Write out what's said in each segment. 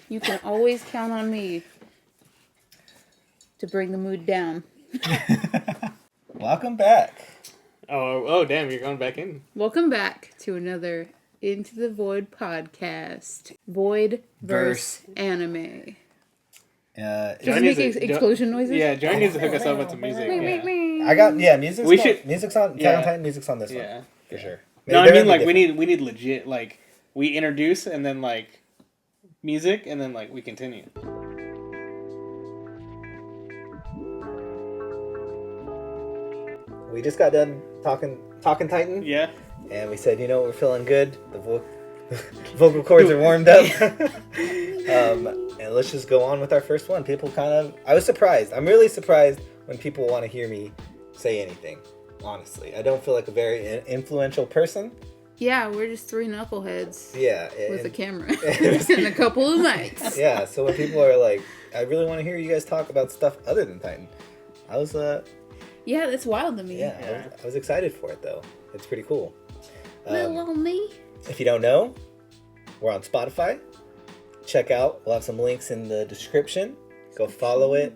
You can always count on me to bring the mood down. Welcome back. Oh, damn, you're going back in. Welcome back to another Into the Void podcast. Void verse anime. Johnny Does it make needs to- explosion noises? Yeah, Johnny needs to hook us up with some music. I got music's We on, should- music's on yeah. Attack on Titan, music's on this Yeah. one. For sure. No, I They're mean gonna like be we need legit like we introduce and then like music and then like we continue. We just got done talking Titan. Yeah. And we said, we're feeling good. The vocal cords are warmed up. And let's just go on with our first one. People I was surprised. I'm really surprised when people want to hear me say anything. Honestly, I don't feel like a very influential person. Yeah, we're just three knuckleheads. Yeah. With a camera and a couple of mics. Yeah, so when people are like, I really want to hear you guys talk about stuff other than Titan. I was, yeah, that's wild to me. yeah. I was excited for it, though. It's pretty cool. Little old me. If you don't know, we're on Spotify. Check out. We'll have some links in the description. Go follow it.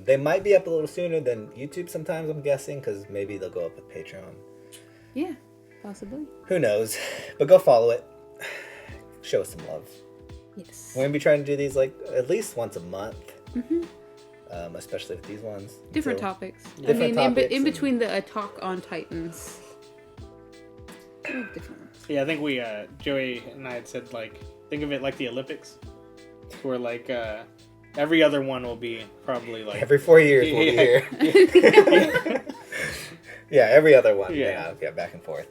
They might be up a little sooner than YouTube sometimes, I'm guessing, because maybe they'll go up with Patreon. Yeah, possibly. Who knows? But go follow it. Show us some love. Yes. We're going to be trying to do these like at least once a month. Mm-hmm. Especially with these ones. Different So, topics. Different topics in between the Attack on Titans. Different ones. Yeah, I think we Joey and I had said like think of it like the Olympics, where like every other one will be probably like every 4 years we'll be here. Yeah, every other one. Yeah, back and forth.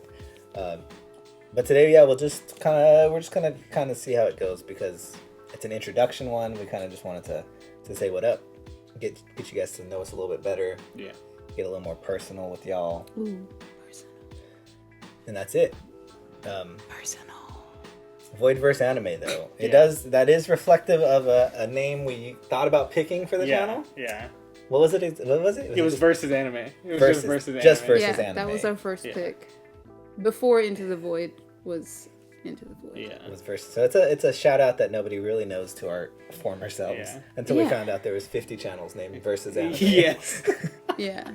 But today, we're just gonna see how it goes because it's an introduction one. We kind of just wanted to say what up, get you guys to know us a little bit better. Yeah. Get a little more personal with y'all. Ooh, personal. And that's it. Personal. Voidverse anime though. That is reflective of a name we thought about picking for the channel. Yeah. What was it? It was versus anime. It was versus just versus Yeah, anime. that was our first pick. Before Into the Void was Into the Void. Yeah. It was versus. So it's a shout out that nobody really knows to our former selves until we found out there was 50 channels named versus anime. Yes. Yeah.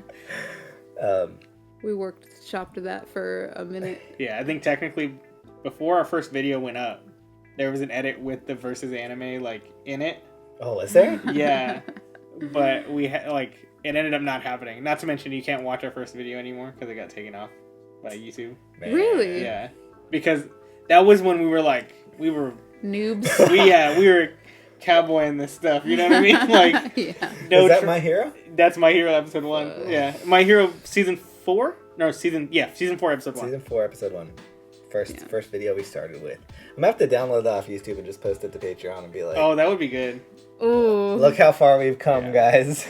We worked shop to that for a minute. Yeah, I think technically before our first video went up, there was an edit with the versus anime like in it. Oh, is there? Yeah. But we had like it ended up not happening. Not to mention you can't watch our first video anymore because it got taken off by YouTube. Man. Really? Yeah. Because that was when we were noobs. We were cowboying this stuff, you know what I mean? Like Is that My Hero? That's My Hero episode 1. Yeah. My Hero season 4? No, season 4 episode 1. Season 4 episode 1. First video we started with. I'm gonna have to download that off YouTube and just post it to Patreon and be like, oh, that would be good. Ooh. Look how far we've come, guys.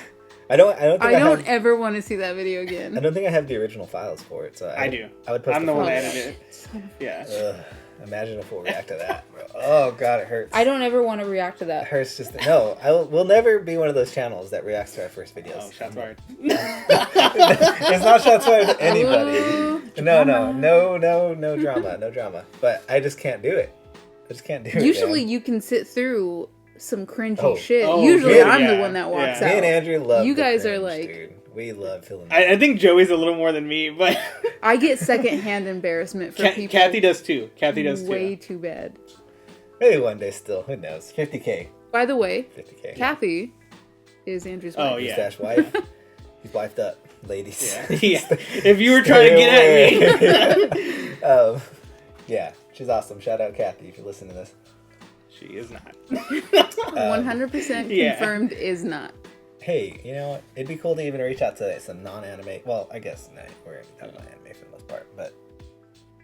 I don't ever want to see that video again. I don't think I have the original files for it, so I do. I would post I'm the one that files. edited it. Yeah. Ugh, imagine if we'll react to that, bro. Oh god, it hurts. I don't ever want to react to It that. hurts just we'll never be one of those channels that reacts to our first videos. Oh, shots fired. It's not shots fired to anybody. Ooh, No drama. But I just can't do it. Usually man. you can sit through some cringy Oh. shit. Oh, Usually yeah, I'm the yeah, one that walks yeah. out. Me and Andrew love You the guys are cringe, like- dude. We love feeling I think Joey's a little more than me, but I get secondhand embarrassment for people. Kathy does too. Way too bad. maybe one day still. Who knows? 50K. By the way, 50K. Kathy is Andrew's wife. Oh, He's yeah. Dash wife. He's wifed up, ladies. Yeah. Yeah. If you were trying to get at me. Yeah, she's awesome. Shout out Kathy if you listen to this. She is not. 100% Yeah. confirmed is not. Hey, you know what? It'd be cool to even reach out to some non-anime. Well, I guess we're going to talk about anime for the most part, but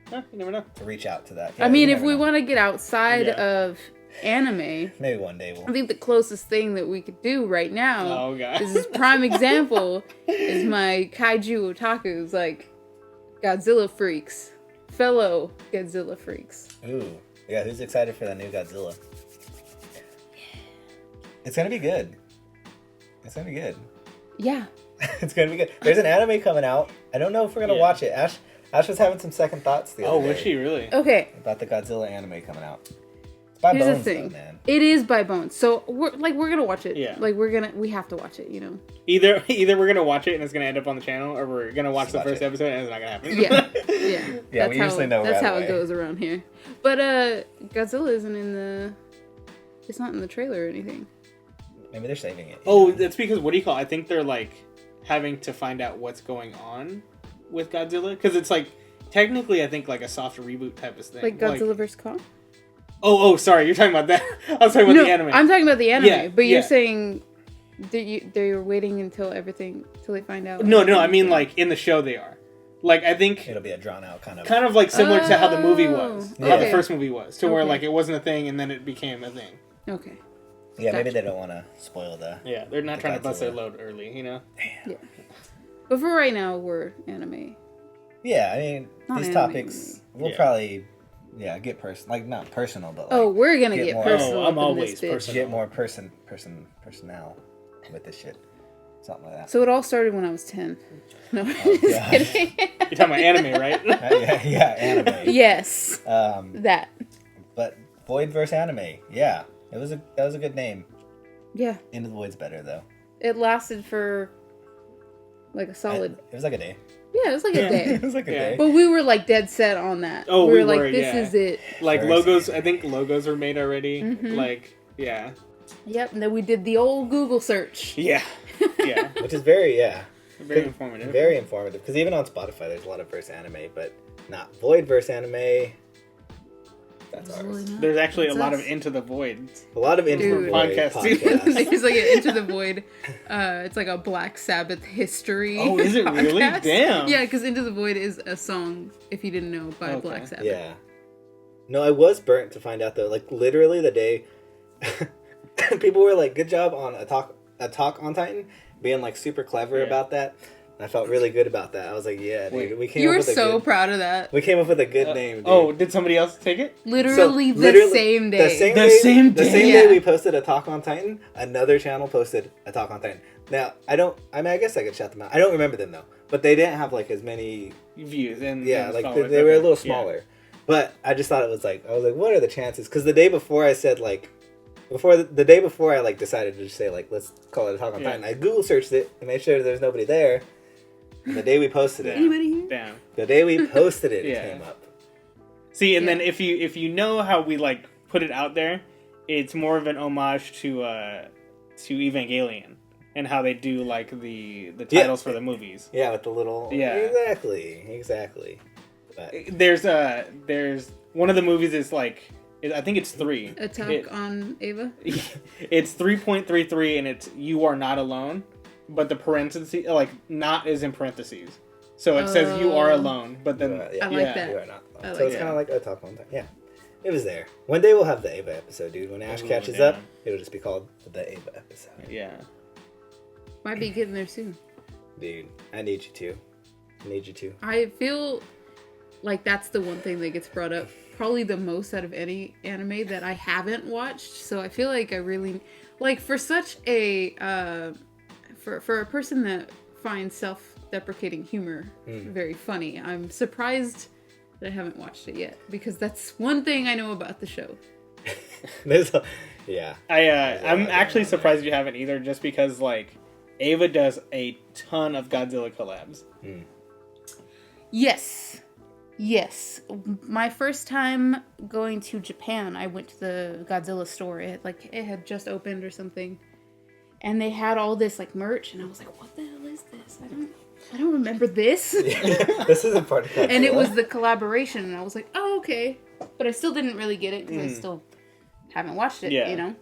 Huh, you never know. to reach out to that. I mean, you if never we know. want to get outside of anime, Maybe one day I we'll. think the closest thing that we could do right now, Oh, God. this is prime example, is my kaiju otakus, like Godzilla freaks, fellow Godzilla freaks. Ooh, yeah. Who's excited for that new Godzilla? It's gonna be good. Yeah. It's gonna be good. There's an anime coming out. I don't know if we're gonna watch it. Ash was having some second thoughts the other day Was she really? Okay. about the Godzilla anime coming out. It's by Here's the Bones, thing. though, man. It is by Bones, so we're gonna watch it. Yeah. Like we have to watch it. You know. Either we're gonna watch it and it's gonna end up on the channel, or we're gonna watch Just the watch first it. episode and it's not gonna happen. Yeah. Yeah, we usually know That's right how away. it goes around here. But Godzilla isn't in the. It's not in the trailer or anything. Maybe they're saving it. Oh, that's because what do you call it? I think they're like having to find out what's going on with Godzilla, because it's like technically I think like a soft reboot type of thing. Like Godzilla vs Kong. Oh, sorry, you're talking about that. I was talking about the anime. I'm talking about the anime. Yeah, but you're yeah. saying they're waiting until they find out. No, I mean like in the show they are. Like I think It'll be a drawn out kind of. kind of like similar to how the movie was, how the Okay. first movie was, to where Okay. like it wasn't a thing and then it became a thing. Okay. Yeah, maybe Gotcha. they don't want to spoil the. Yeah, they're not The trying to bust their Godzilla. load early, you know. But for right now, we're anime. Yeah, I mean Not these anime, topics we'll Yeah. probably get like not personal, but like Oh, we're gonna get get more- personal. Oh, I'm up in always this bitch. personal. get more personnel with this shit, something like that. So it all started when I was 10. No, God. just kidding. You're talking about anime, right? yeah, anime. Yes, that. But Void vs Anime, yeah, that was a good name. Yeah, Into the Void's better though. it lasted for like a solid. It was like a day. Yeah, it was like a day. It was like a Yeah. day. But we were like dead set on that. Oh, we we were like, were, this yeah. is it. Like First logos, anime. I think logos were made already. Mhm. Like, yeah, Yep. And then we did the old Google search. yeah, Which is very very informative. very informative. Because even on Spotify, there's a lot of verse anime, but not Void verse anime. That's It's ours. really not. There's actually That's a lot of us. Into the Void. A lot of Into the Dude. Void Podcasts, too. podcasts. There's like an Into the Void. It's like a Black Sabbath history. Oh, is it really? podcast. Damn. Yeah, because Into the Void is a song, if you didn't know, by Okay. Black Sabbath. Yeah. No, I was burnt to find out though. Like literally the day people were like, "Good job on a talk on Titan," being like super clever Yeah. about that. And I felt really good about that. I was like, "Yeah, dude, Wait. we came You up were with a so good, proud of that. we came up with a good name." Dude. Oh, did somebody else take it? Literally So, the same day. The same The day, same the day. same Yeah. day we posted Attack on Titan, another channel posted Attack on Titan. Now I guess I could shout them out. I don't remember them though, but they didn't have like as many. Views and Yeah, and like followers. they were a Okay. little Yeah. smaller. But I just thought it was like, I was like, what are the chances? Because the day before I said like, the day before I like decided to just say like, let's call it Attack on Yeah. Titan. I Google searched it and made sure there's nobody there. And the day we posted it, Anybody here? Damn. the day we posted it, Yeah. it came up. See, and then Yeah. if you know how we like put it out there, it's more of an homage to Evangelion and how they do like the Yeah. titles for the movies. Yeah, with the little. Yeah. Exactly. But There's one of the movies is like I think it's 3. Attack on Ava? It's 3.33 and it's You Are Not Alone, but the parentheses like not is in parentheses. So it says You Are Oh. Alone, but then yeah, I like yeah. that. you are not. I So like it's that. kind of like Attack on Titan. Yeah, it was there. One day we'll have the Ava episode, dude. When Ash Ooh, catches yeah. up, it'll just be called the Ava episode. Yeah. Might be getting there soon. Dude, I need you to. I need you to. I feel like that's the one thing that gets brought up probably the most out of any anime that I haven't watched. So I feel like I really like for such a for a person that finds self-deprecating humor very funny. I'm surprised that I haven't watched it yet because that's one thing I know about the show. Yeah. I'm actually surprised you haven't either, just because like Ava does a ton of Godzilla collabs. Yes. My first time going to Japan, I went to the Godzilla store. It had just opened or something, and they had all this like merch, and I was like, "What the hell is this? I don't remember this." This isn't part of Godzilla. And it was the collaboration, and I was like, "Oh, okay," but I still didn't really get it because I still haven't watched it. Yeah. You know.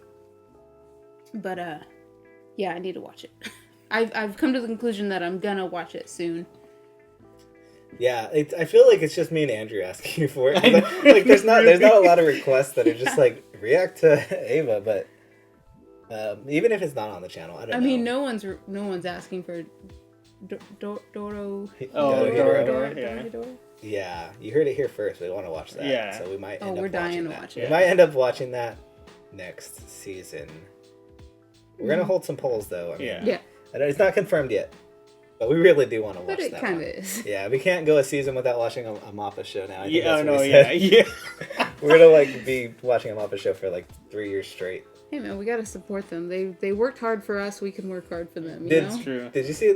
But yeah, I need to watch it. I've come to the conclusion that I'm gonna watch it soon. Yeah, I feel like it's just me and Andrew asking you for it. Like, there's not a lot of requests that are just like react to Ava, but even if it's not on the channel, I don't know. I mean, no one's asking for Doro. Oh, Doro, yeah. Yeah, you heard it here first. We want to watch that. Yeah. So we might. Oh, End we're up dying to that. watch We it. might end up watching that next season. We're gonna hold some polls though. I mean, Yeah. Yeah, I know it's not confirmed yet, but we really do want to watch but it that. kind of one. is. Yeah, we can't go a season without watching a Mappa show now. I think Yeah, that's no, what we yeah, said. yeah. We're gonna like be watching a Mappa show for like 3 years straight. Hey man, we gotta support them. They worked hard for us. We can work hard for them. You Did- know? True. Did you see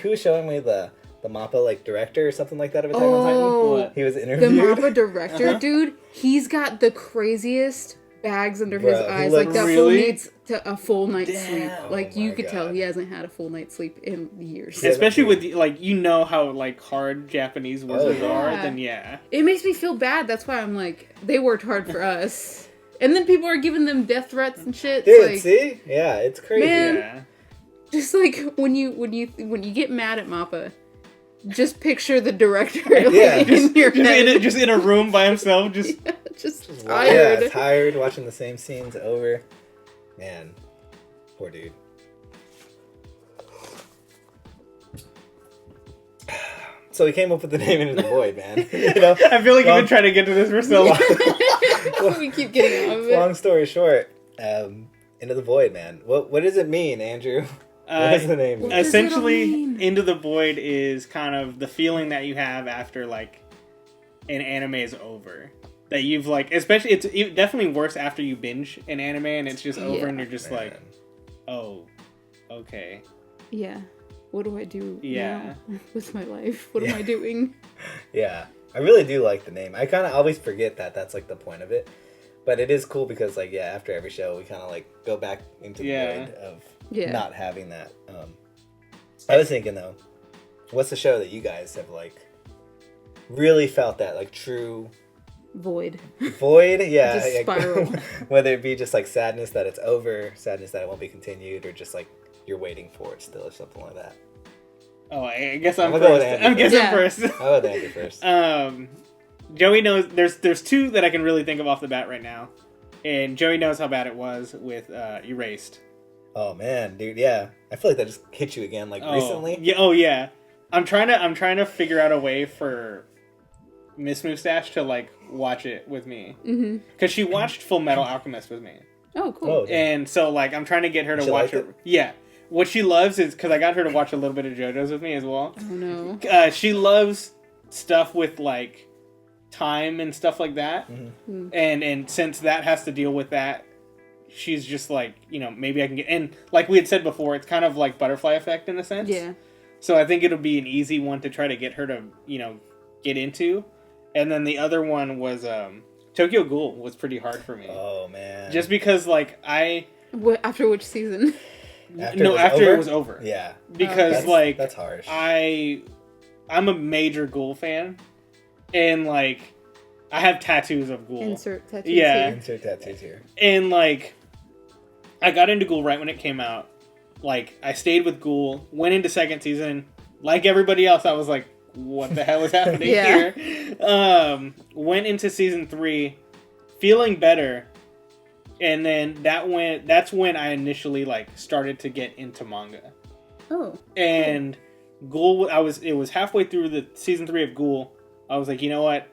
who was showing me the Mappa like director or something like that of Attack on Oh, Titan? He was the interviewed. Mappa director, dude. He's got the craziest bags under his Bro, he eyes. Like looks- that fool Really? needs a full night's sleep. Damn. Like Oh you my could tell God. he hasn't had a full night's sleep in years. Yeah, Especially that's with like you know how like hard Japanese wizards yeah. are, then yeah. It makes me feel bad. That's why I'm like, they worked hard for us. And then people are giving them death threats and shit. Dude, It's like, see? Yeah, it's crazy. Man. Yeah. just like when you get mad at Mappa, just picture the director Yeah. in your head. Just in a room by himself, just Just Yeah, tired. tired, watching the same scenes over. Man, poor dude. So we came up with the name Into the Void, man. You know, I feel like Long- you've been trying to get to this for so long. We keep getting off of it. long story short, Into the Void, man. What does it mean, Andrew? What is the name? What does it Essentially, all mean? Into the Void is kind of the feeling that you have after like an anime is over. That you've like, especially it's definitely worse after you binge an anime and it's just over Yeah. and you're just like, Man. oh, okay. Yeah. What do I do Yeah. now with my life? What am Yeah. I doing? Yeah, I really do like the name. I kind of always forget that that's like the point of it. But it is cool because like, yeah, after every show, we kind of like go back into the Yeah. void of Yeah. not having that. I was thinking though, what's the show that you guys have like really felt that like true Void. void? Yeah, Just like, spiral. whether it be just like sadness that it's over, sadness that it won't be continued, or just like you're waiting for it still, or something like that. Oh, I guess I'm I'm gonna go with first. Andy I'm guessing Yeah. first. How about Andrew first? Joey knows there's two that I can really think of off the bat right now, and Joey knows how bad it was with Erased. Oh man, dude, yeah, I feel like that just hit you again like recently. Yeah. Oh yeah. I'm trying to figure out a way for Miss Moustache to like watch it with me Mm-hmm. because she watched Full Metal Alchemist with me, Oh, cool. Oh, damn. and so like I'm trying to get her to She watch liked it. Yeah. What she loves is because I got her to watch a little bit of JoJo's with me as well. Oh no. She loves stuff with like time and stuff like that, Mm-hmm. and since that has to deal with that, she's just like, you know, maybe I can get, and like we had said before, it's kind of like butterfly effect in a sense. Yeah. So I think it'll be an easy one to try to get her to, you know, get into. And then the other one was Tokyo Ghoul was pretty hard for me. Oh man, Just because like After which season? after it was over. Yeah, Because that's harsh. I'm a major Ghoul fan, and like I have tattoos of Ghoul. Insert tattoos Yeah. here. Insert tattoos here. And like I got into Ghoul right when it came out. Like I stayed with Ghoul, went into second season. Like everybody else, I was like, what the hell is happening Yeah. here? Went into season 3 feeling better. And then that's when I initially like started to get into manga. Oh. And Ghoul, it was halfway through the season 3 of Ghoul. I was like, you know what?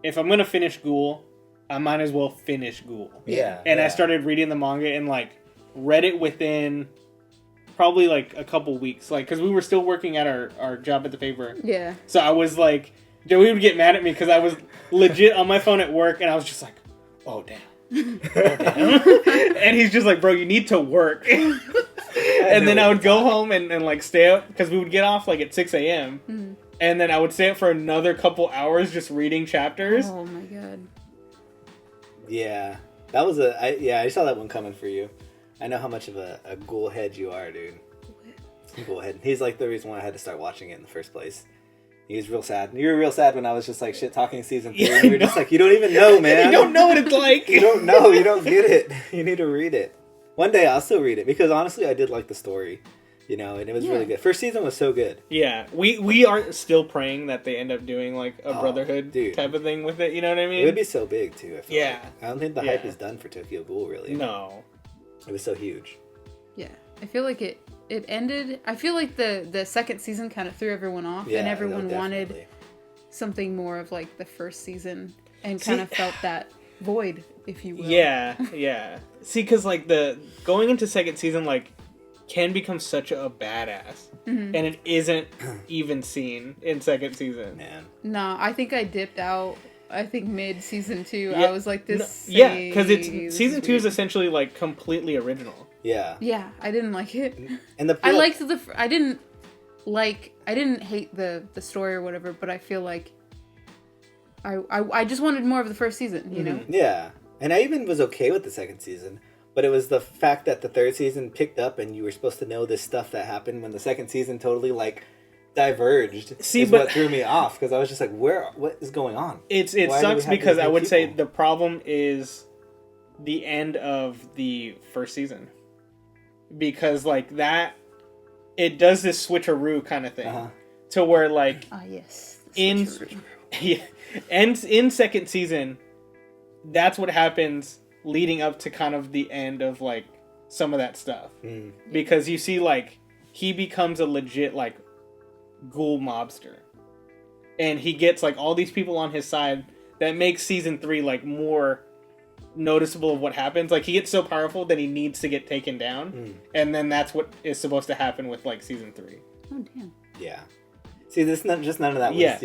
If I'm gonna finish Ghoul, I might as well finish Ghoul. Yeah, And yeah. I started reading the manga and like read it within probably like a couple weeks, like because we were still working at our job at the paper. Yeah. So I was like, Joey would get mad at me because I was legit on my phone at work, and I was just like, oh damn. And he's just like, bro, you need to work. And then I would go home and like stay up because we would get off like at 6 a.m. Mhm. And then I would stay up for another couple hours just reading chapters. Oh my god. Yeah, that was I saw that one coming for you. I know how much of a ghoul head you are, dude. Ghoul head. He's like the reason why I had to start watching it in the first place. He was real sad. You were real sad when I was just like shit talking season 3. Yeah, You were just like, you don't even know, man. You don't know what it's like. You don't know. You don't get it. You need to read it. One day I'll still read it because honestly I did like the story, you know, and it was really Yeah. good. First season was so good. Yeah, we are still praying that they end up doing like a Oh, brotherhood dude. type of thing with it. You know what I mean? It would be so big too. I feel Yeah. like. I don't think the Yeah. hype is done for Tokyo Ghoul really. No. It was so huge. Yeah. I feel like it ended. I feel like the second season kind of threw everyone off, Yeah, and everyone no, wanted definitely. something more of like the first season, and See- kind of felt that void, if you will. Yeah, yeah. See, because like the going into second season like can become such a badass, Mhm. and it isn't even seen in second season. Man. Nah, I think I dipped out I think mid season 2. Yeah. I was like, this. Yeah, because it's this season 2 is weird. essentially like completely original. Yeah. Yeah, I didn't like it. And the I liked the. I didn't hate the story or whatever, but I feel like I just wanted more of the first season. You know. Yeah, and I even was okay with the second season, but it was the fact that the third season picked up and you were supposed to know this stuff that happened when the second season totally like diverged. But what threw me off because I was just like, what is going on? It sucks because I would say the problem is the end of the first season. Because like that, it does this switcheroo kind of thing to where like yes, in second season, that's what happens leading up to kind of the end of like some of that stuff because you see like he becomes a legit like ghoul mobster, and he gets like all these people on his side that makes season 3 like more noticeable of what happens. Like he gets so powerful that he needs to get taken down, and then that's what is supposed to happen with like season 3. Oh damn. Yeah. See, this none of that was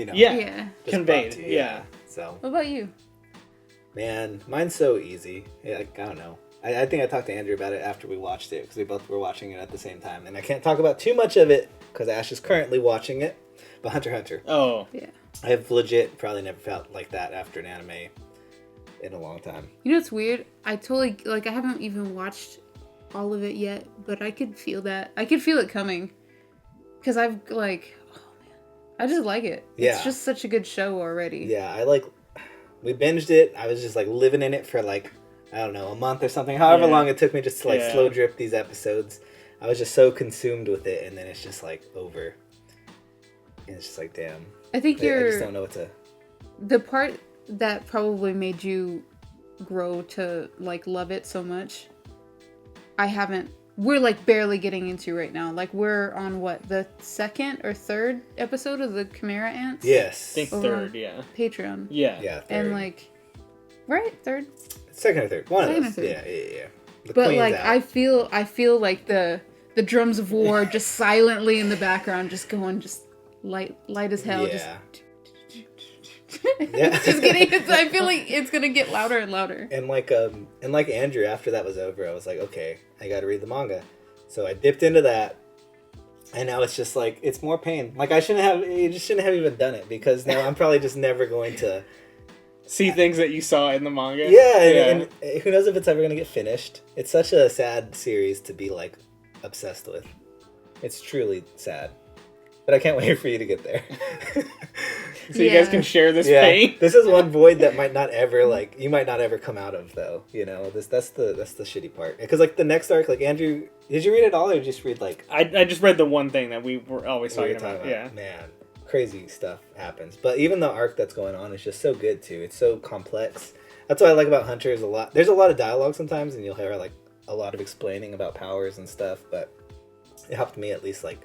conveyed. To, yeah. So. What about you? Man, mine's so easy. Yeah, I don't know. I think I talked to Andrew about it after we watched it because we both were watching it at the same time, and I can't talk about too much of it because Ash is currently watching it. But Hunter x Hunter. Oh. Yeah. I have legit probably never felt like that after an anime in a long time. You know what's weird? I totally like. I haven't even watched all of it yet, but I could feel that. I could feel it coming because I've like, oh man, I just like it. Yeah. It's just such a good show already. Yeah, we binged it. I was just like living in it for like, I don't know, a month or something. However long it took me just to like slow drip these episodes. I was just so consumed with it, and then it's just like over. And it's just like, damn. I think I just don't know what to. The part that probably made you grow to like love it so much, we're like barely getting into right now. Like we're on the second or third episode of the Chimera Ants? Yes. I think third, yeah. Patreon. Yeah. Yeah, third. And like, right? Third? Second or third. One Second of those. Yeah. The but Queen's like, out. I feel like the drums of war just silently in the background, just going, just light as hell. Yeah. It's just getting. I feel like it's gonna get louder and louder. And like Andrew, after that was over, I was like, okay, I got to read the manga. So I dipped into that, and now it's just like it's more pain. Like you just shouldn't have even done it because now I'm probably just never going to see things that you saw in the manga. Yeah, and who knows if it's ever gonna get finished. It's such a sad series to be like obsessed with. It's truly sad. But I can't wait for you to get there. So you guys can share this pain. This is one void that might not ever you might not ever come out of though. You know, that's the shitty part. Because like the next arc, like Andrew, did you read it all or just read like? I just read the one thing that we were always talking about. Yeah, man, crazy stuff happens. But even the arc that's going on is just so good too. It's so complex. That's what I like about Hunter. There's a lot of dialogue sometimes, and you'll hear like a lot of explaining about powers and stuff. But it helped me at least like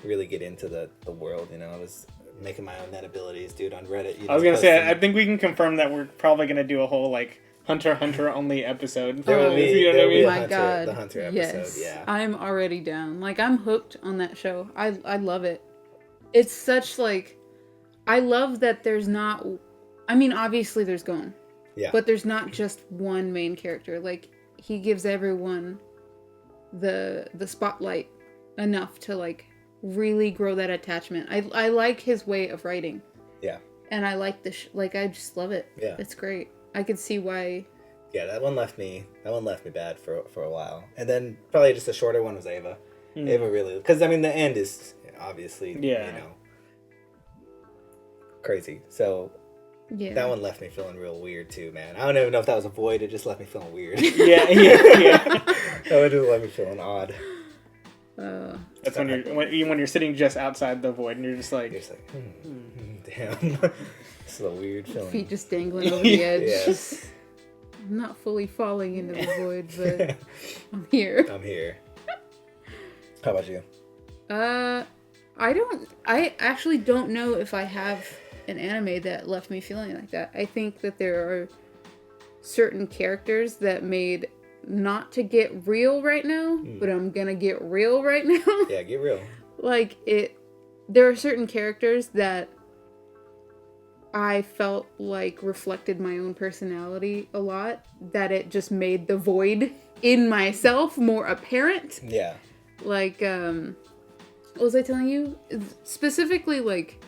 really get into the world. You know, I was making my own net abilities, dude, on Reddit. I was gonna say, I think we can confirm that we're probably gonna do a whole like Hunter x Hunter only episode. There will be the Hunter episode. Yes. Yeah, I'm already down. Like I'm hooked on that show. I love it. It's such like, I love that there's not. I mean, obviously there's Gon. Yeah. But there's not just one main character. Like he gives everyone the spotlight enough to like really grow that attachment. I like his way of writing. Yeah. And I like I just love it. Yeah. It's great. I could see why. Yeah, that one left me bad for a while. And then probably just a shorter one was Ava. Ava really, because I mean the end is obviously you know crazy. So yeah, that one left me feeling real weird too, man. I don't even know if that was a void. It just left me feeling weird. Yeah. That one just left me feeling odd. That's when you're sitting just outside the void and you're just like damn. This is a weird feeling. Feet just dangling over the edge. Yes. I'm not fully falling into the void, but I'm here. I'm here. How about you? I actually don't know if I have an anime that left me feeling like that. I think that there are certain characters that made not to get real right now, but I'm gonna get real right now. Yeah, get real. There are certain characters that I felt like reflected my own personality a lot, that it just made the void in myself more apparent. Yeah. Like, what was I telling you? Specifically, like,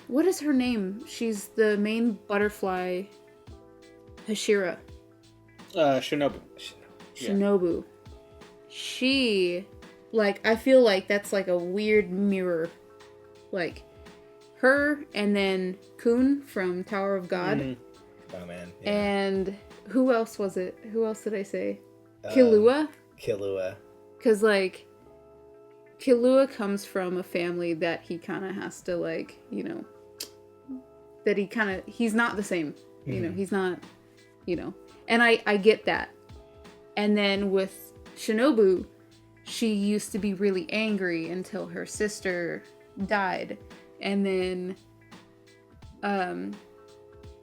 what is her name? She's the main butterfly, Hashira. Shinobu. Shinobu. She, like, I feel like that's like a weird mirror. Like, her and then Kun from Tower of God. Mm-hmm. Oh, man. Yeah. And who else was it? Who else did I say? Killua? Killua. Because, like, Killua comes from a family that he kind of has to, like, you know, that he's not the same. You know, he's not, you know. And I get that. And then with Shinobu, she used to be really angry until her sister died. And then,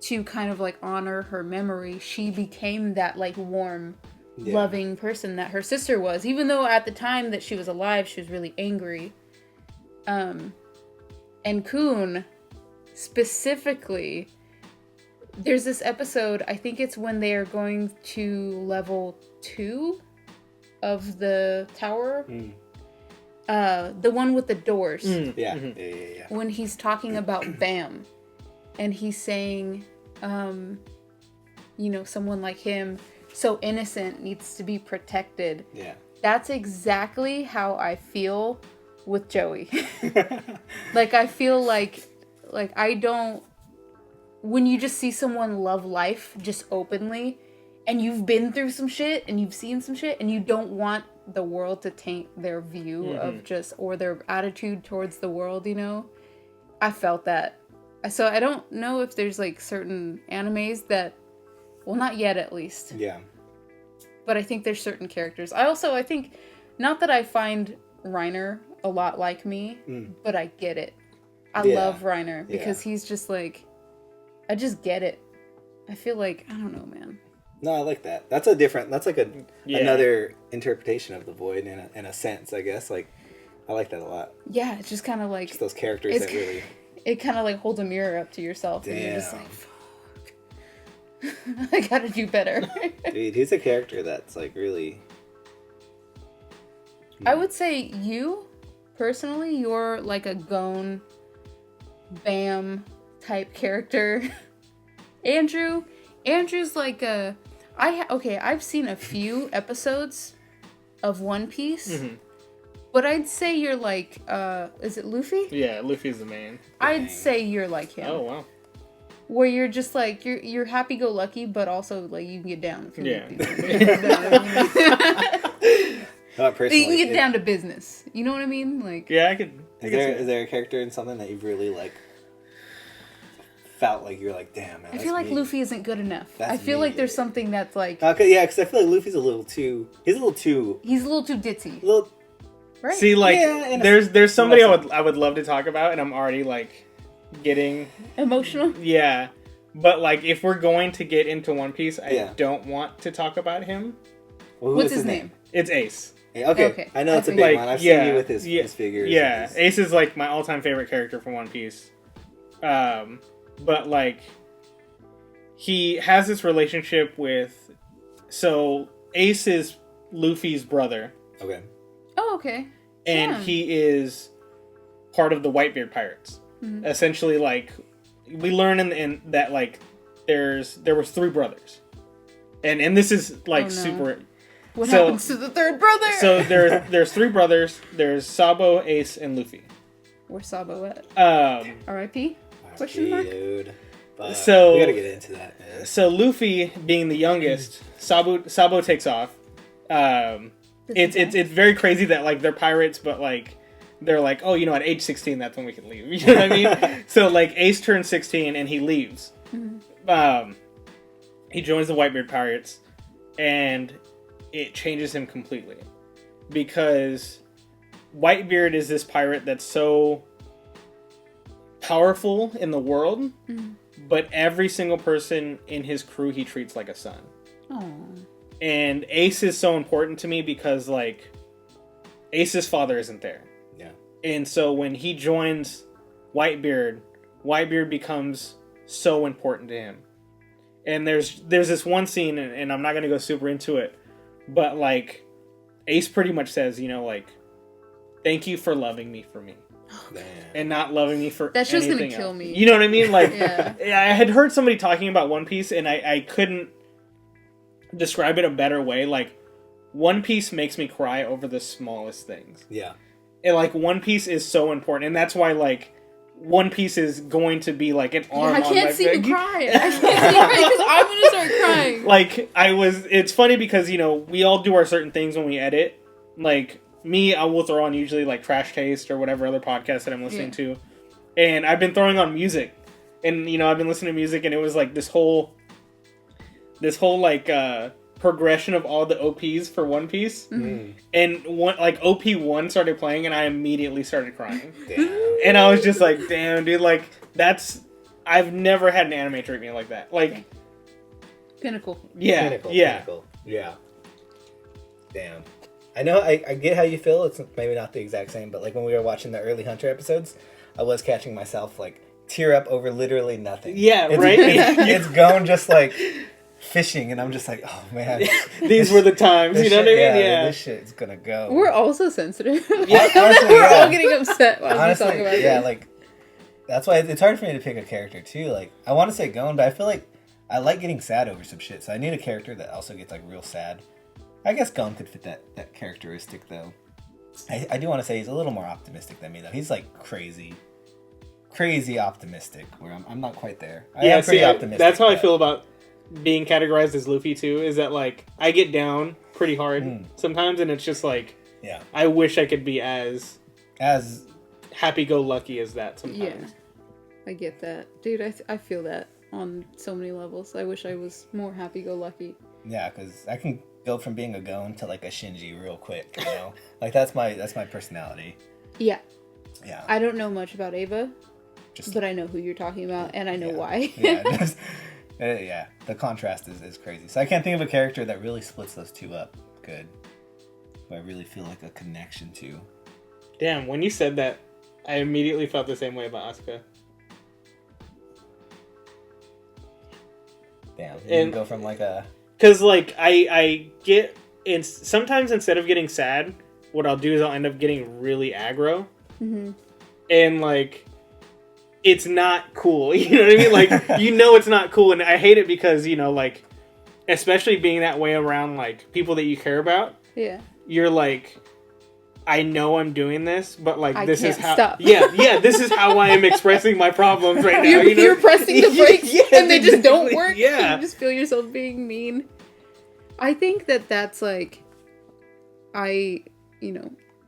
to kind of, like, honor her memory, she became that, like, warm, loving person that her sister was. Even though at the time that she was alive, she was really angry. And Kun, specifically, there's this episode, I think it's when they are going to level 2 of the tower. The one with the doors. Yeah. When he's talking about Bam, and he's saying, you know, someone like him, so innocent, needs to be protected. Yeah. That's exactly how I feel with Joey. Like, I feel like I don't, when you just see someone love life just openly, and you've been through some shit, and you've seen some shit, and you don't want the world to taint their view of just, or their attitude towards the world, you know? I felt that. So I don't know if there's, like, certain animes that, well, not yet at least. Yeah. But I think there's certain characters. I think, not that I find Reiner a lot like me, but I get it. I love Reiner because he's just like, I just get it. I feel like, I don't know, man. No, I like that. That's like another interpretation of the void in a sense, I guess. Like, I like that a lot. Yeah, it's just kind of like... Just those characters that really... It kind of like holds a mirror up to yourself. Damn. And you're just like, fuck. I gotta do better. Dude, he's a character that's like really... I would say you, personally, you're like a Gon, Bam type character. Andrew's like a... I've seen a few episodes of One Piece. But I'd say you're like, is it Luffy? Yeah, Luffy's the main. I'd say you're like him. Oh, wow. Where you're just like, you're happy-go-lucky, but also, like, you can get down. Yeah. You can get like, down to business. You know what I mean? Like, yeah, I could... Is there a character in something that you've really, like, felt like you're like, damn, man, I feel like me. Luffy isn't good enough. That's I feel me. like there's something that's like... Okay, yeah, because I feel like Luffy's a little too... He's a little too... ditzy. Right? See, like, Yeah, there's somebody I would love to talk about, and I'm already, like, getting... Emotional? Yeah. But, like, if we're going to get into One Piece, I Yeah. don't want to talk about him. Well, What's his name? It's Ace. Okay. I know it's a big Like, one. I've yeah, seen you with his figures. Yeah, and his- Ace is, like, my all-time favorite character from One Piece. But, like, he has this relationship with... So, Ace is Luffy's brother. Okay. Oh, okay. And Yeah. he is part of the Whitebeard Pirates. Essentially, like, we learn in that, like, there was 3 brothers. And this is, like, super... What happens to the third brother? So there's 3 brothers. There's Sabo, Ace, and Luffy. Where's Sabo at? R.I.P. Question mark? Dude. But So- we gotta get into that, man. So Luffy, being the youngest, Sabo takes off. It's very crazy that, like, they're pirates, but, like, they're like, oh, you know, at age 16, that's when we can leave. You know what I mean? So, like, Ace turns 16 and he leaves. He joins the Whitebeard Pirates, and it changes him completely. Because Whitebeard is this pirate that's so powerful in the world, but every single person in his crew he treats like a son. Aww. And Ace is so important to me because, like, Ace's father isn't there. Yeah. And so when he joins Whitebeard, Whitebeard becomes so important to him. And there's this one scene, and I'm not going to go super into it, but, like, Ace pretty much says, you know, like, thank you for loving me for me. Damn. And not loving me for That's just anything gonna kill else. me. You know what I mean? Like, Yeah. I had heard somebody talking about One Piece, and I couldn't describe it a better way. Like, One Piece makes me cry over the smallest things. Yeah. And, like, One Piece is so important, and that's why, like, One Piece is going to be, like, an arm I on can't my see you back. cry. I can't see you cry because I'm gonna start crying. Like, it's funny because, you know, we all do our certain things when we edit. Like, me, I will throw on usually, like, Trash Taste or whatever other podcast that I'm listening to. And I've been throwing on music. And, you know, I've been listening to music, and it was, like, this whole, like, progression of all the OPs for One Piece. Mm. And, like, OP1 started playing, and I immediately started crying. Damn. And I was just like, damn, dude, like, I've never had an anime treat me like that. Like, Pinnacle. yeah, Pinnacle, yeah. Pinnacle. Yeah. Damn. I know, I get how you feel. It's maybe not the exact same, but, like, when we were watching the early Hunter episodes, I was catching myself, like, tear up over literally nothing. Yeah, It's, right? It's going just, like, fishing, and I'm just like, oh, man. These were the times, you know what I mean? Yeah. This shit's gonna go. We're all so sensitive. Yeah, honestly, We're yeah. all getting upset while we Honestly, talk about yeah, this. like, that's why it's hard for me to pick a character, too. Like, I want to say Gon, but I feel like I like getting sad over some shit, so I need a character that also gets, like, real sad. I guess Gon could fit that characteristic, though. I do want to say he's a little more optimistic than me, though. He's, like, crazy optimistic, where I'm not quite there. I am pretty optimistic. That's how I but- feel about being categorized as Luffy, too, is that, like, I get down pretty hard sometimes, and it's just, like, Yeah. I wish I could be as As... happy-go-lucky as that sometimes. Yeah, I get that. Dude, I feel that on so many levels. I wish I was more happy-go-lucky. Yeah, because I can go from being a Gon to, like, a Shinji real quick, you know? Like, that's my personality. Yeah. Yeah. I don't know much about Ava, Just... but I know who you're talking about, and I know why. Yeah, yeah, the contrast is crazy. So I can't think of a character that really splits those two up good. Who I really feel like a connection to. Damn, when you said that, I immediately felt the same way about Asuka. Damn, you can go from like a... Because, like, I get... sometimes instead of getting sad, what I'll do is I'll end up getting really aggro. Mm-hmm. And, like, it's not cool. You know what I mean? Like, you know it's not cool. And I hate it because, you know, like, especially being that way around, like, people that you care about. Yeah. You're like... I know I'm doing this, but like this is how. Stop. Yeah. This is how I am expressing my problems right now. You're pressing the brakes, and they just don't work. Yeah, You just feel yourself being mean. I think that's like, I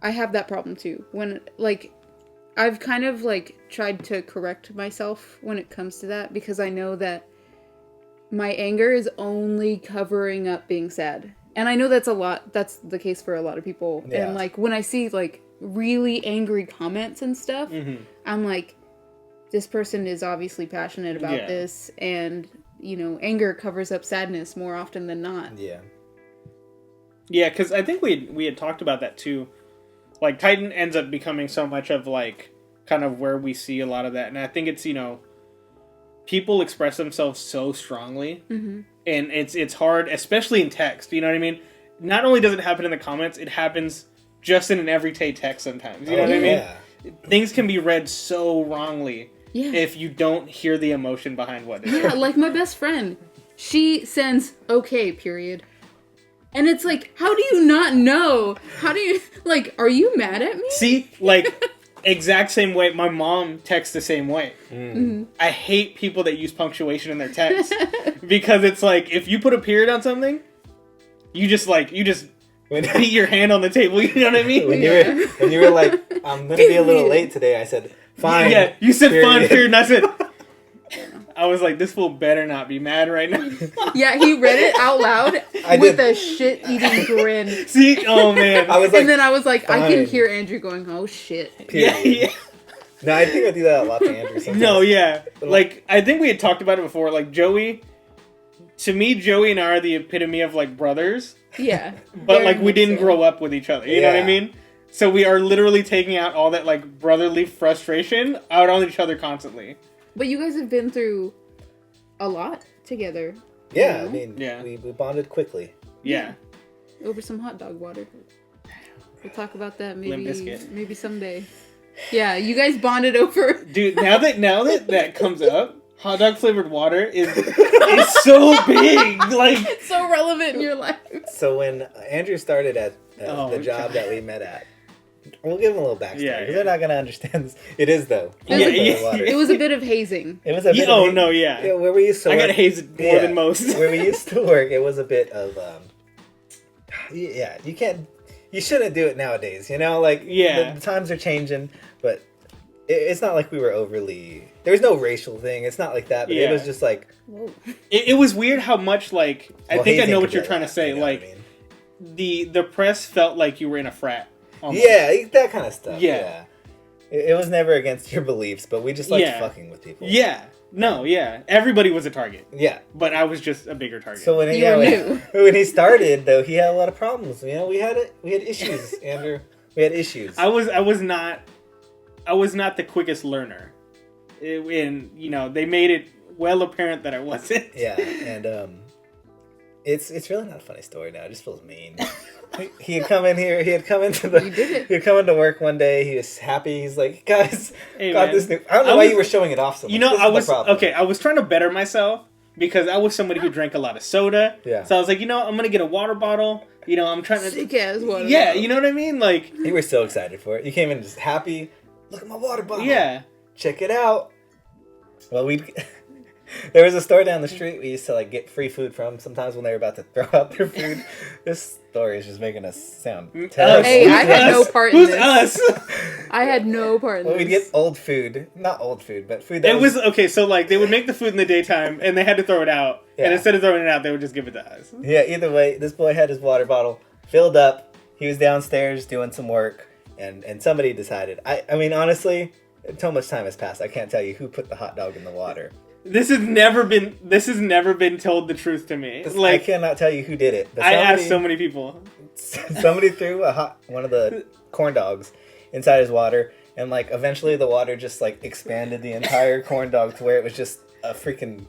have that problem too. When like, I've kind of like tried to correct myself when it comes to that because I know that my anger is only covering up being sad. And I know that's the case for a lot of people. Yeah. And, like, when I see, like, really angry comments and stuff, I'm like, this person is obviously passionate about this. And, you know, anger covers up sadness more often than not. Yeah. Yeah, because I think we had talked about that, too. Like, Titan ends up becoming so much of, like, kind of where we see a lot of that. And I think it's, you know, people express themselves so strongly. Mm-hmm. And it's hard, especially in text, you know what I mean? Not only does it happen in the comments, it happens just in an everyday text sometimes, you know what I mean? Things can be read so wrongly if you don't hear the emotion behind what it is. Yeah, like my best friend, she sends, okay, period. And it's like, how do you not know? How do you, like, are you mad at me? See, like... Exact same way. My mom texts the same way. Mm-hmm. I hate people that use punctuation in their text because it's like if you put a period on something, you just beat your hand on the table. You know what I mean? When you were like, I'm gonna be a little late today, I said, fine. Yeah, you said period. fine period, and I said. I was like, this fool better not be mad right now. Yeah, he read it out loud with a shit-eating grin. See? Oh, man. I was like, and then I was like, fine. I can hear Andrew going, oh, shit. Yeah. No, I think I do that a lot to Andrew sometimes. No, yeah. Like, I think we had talked about it before. Like, Joey... To me, Joey and I are the epitome of, like, brothers. Yeah. But, like, we didn't grow up with each other. You know what I mean? So we are literally taking out all that, like, brotherly frustration out on each other constantly. But you guys have been through a lot together. Yeah, you I know? mean, we bonded quickly. Yeah. Over some hot dog water. We'll talk about that Limp Bizkit. maybe someday. Yeah, you guys bonded over. Dude, now that comes up, hot dog flavored water is so big. Like, It's so relevant in your life. So when Andrew started at the job that we met at, we'll give him a little backstory because they're not gonna understand this. It is though. It was a bit of hazing. It was a bit. Yeah. Where we used to. I got hazed more than most. Where we used to work, it was a bit of. You can't. You shouldn't do it nowadays. You know, like the times are changing, but it's not like we were overly. There was no racial thing. It's not like that, but it was just like. Whoa. It was weird how much like I think I know what you're trying to say. You know like what I the press felt like you were in a frat. Almost. Yeah, that kind of stuff. Yeah. It was never against your beliefs, but we just liked fucking with people. Yeah. No, yeah. Everybody was a target. Yeah. But I was just a bigger target. So when he started, though, he had a lot of problems. You know, we had issues, Andrew. We had issues. I was not the quickest learner. And they made it well apparent that I wasn't. Yeah, and it's really not a funny story now. It just feels mean. He had come in here. He had come into work one day. He was happy. He's like, guys, got this new. I don't know why you were showing it off so much. I was trying to better myself because I was somebody who drank a lot of soda. Yeah. So I was like, I'm gonna get a water bottle. I'm trying to sick ass water. Yeah, bottle. you know what I mean. Like you were so excited for it. You came in just happy. Look at my water bottle. Yeah. Check it out. Well, there was a store down the street we used to like get free food from sometimes when they were about to throw out their food. This story is just making us sound terrible. Hey, I had no part in this. Who's us? I had no part in this. We'd get old food. Not old food, but food that it was okay, so like they would make the food in the daytime and they had to throw it out. Yeah. And instead of throwing it out, they would just give it to us. Yeah, either way, this boy had his water bottle filled up. He was downstairs doing some work and somebody decided. I mean, honestly, so much time has passed. I can't tell you who put the hot dog in the water. This has never been told the truth to me. I cannot tell you who did it. But I asked so many people. Somebody threw one of the corn dogs inside his water, and like eventually the water just like expanded the entire corn dog to where it was just a freaking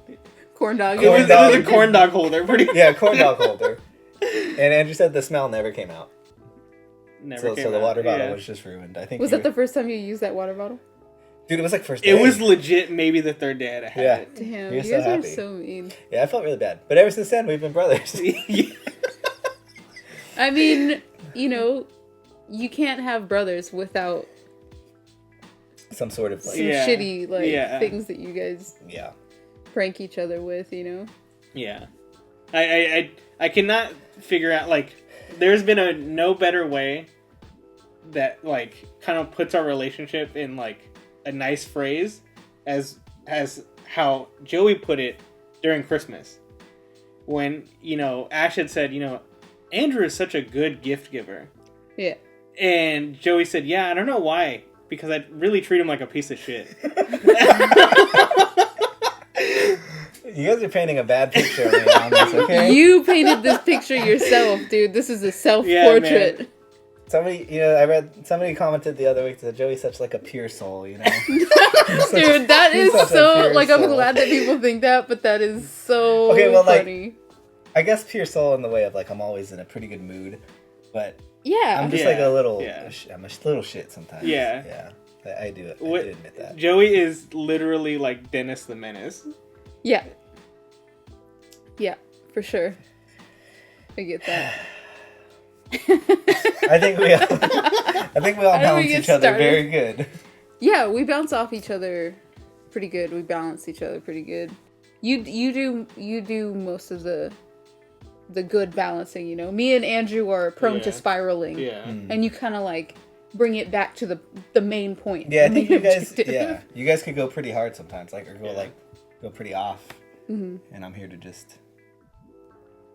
corn dog. It was a corn dog holder, corn dog holder. And Andrew said the smell never came out. So the water bottle was just ruined. I think. Was that the first time you used that water bottle? Dude, it was like first day. It was legit maybe the third day I had it. Damn, you guys are so mean. Yeah, I felt really bad. But ever since then, we've been brothers. I mean, you can't have brothers without some sort of some shitty things that you guys prank each other with, Yeah. I cannot figure out, like, there's been no better way that, like, kind of puts our relationship in, like, a nice phrase as how Joey put it during Christmas. When, Ash had said, Andrew is such a good gift giver. Yeah. And Joey said, yeah, I don't know why, because I really treat him like a piece of shit. You guys are painting a bad picture of me on this, okay? You painted this picture yourself, dude. This is a self-portrait. Yeah, somebody commented the other week that Joey's such like a pure soul, Dude, that is so, like, I'm glad that people think that, but that is so funny. Like, I guess pure soul in the way of, like, I'm always in a pretty good mood, but yeah, I'm just like a little, I'm a little shit sometimes. Yeah. I do admit that. Joey is literally like Dennis the Menace. Yeah. Yeah, for sure. I get that. I think we all balance each other very good. Yeah, we bounce off each other pretty good. We balance each other pretty good. You do most of the good balancing, Me and Andrew are prone to spiraling. Yeah. Mm. And you kind of like bring it back to the main point. Yeah, I think you guys could go pretty hard sometimes, like, or go pretty off. Mm-hmm. And I'm here to just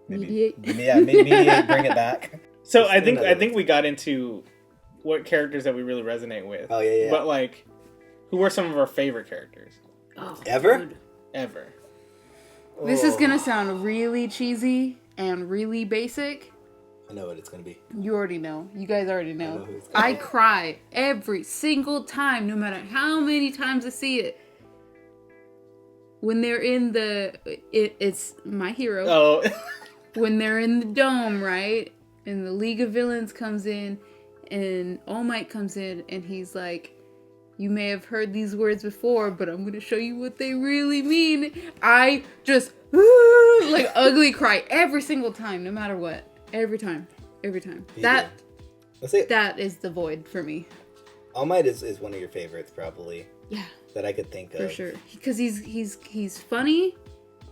mediate, bring it back. So I think we got into what characters that we really resonate with. Oh yeah. But like, who are some of our favorite characters? Oh, ever? Dude. Ever. This is gonna sound really cheesy and really basic. I know what it's gonna be. You already know. You guys already know. I cry every single time, no matter how many times I see it. when they're in it's My Hero. Oh. When they're in the dome, right? And the League of Villains comes in, and All Might comes in, and he's like, you may have heard these words before, but I'm going to show you what they really mean. I just, like, ugly cry every single time, no matter what. Every time. Yeah. That is the void for me. All Might is one of your favorites, probably. Yeah. That I could think of. For sure. Because he's funny.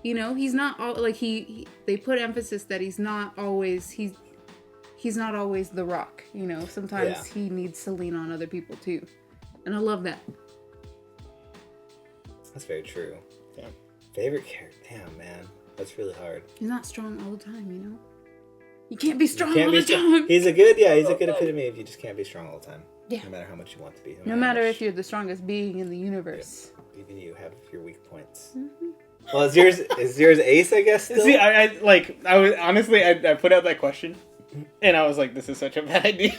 You know, he's not all, like, they put emphasis that he's not always the Rock, you know. Sometimes he needs to lean on other people, too. And I love that. That's very true. Yeah. Favorite character? Damn, man. That's really hard. He's not strong all the time, you know? You can't be strong all the time. He's a good epitome of you just can't be strong all the time. Yeah. No matter how much you want to be. No matter if you're the strongest being in the universe. Yeah. Even you have your weak points. Mm-hmm. Well, is yours Ace, I guess, still? See, I was honestly, I put out that question, and I was like, this is such a bad idea.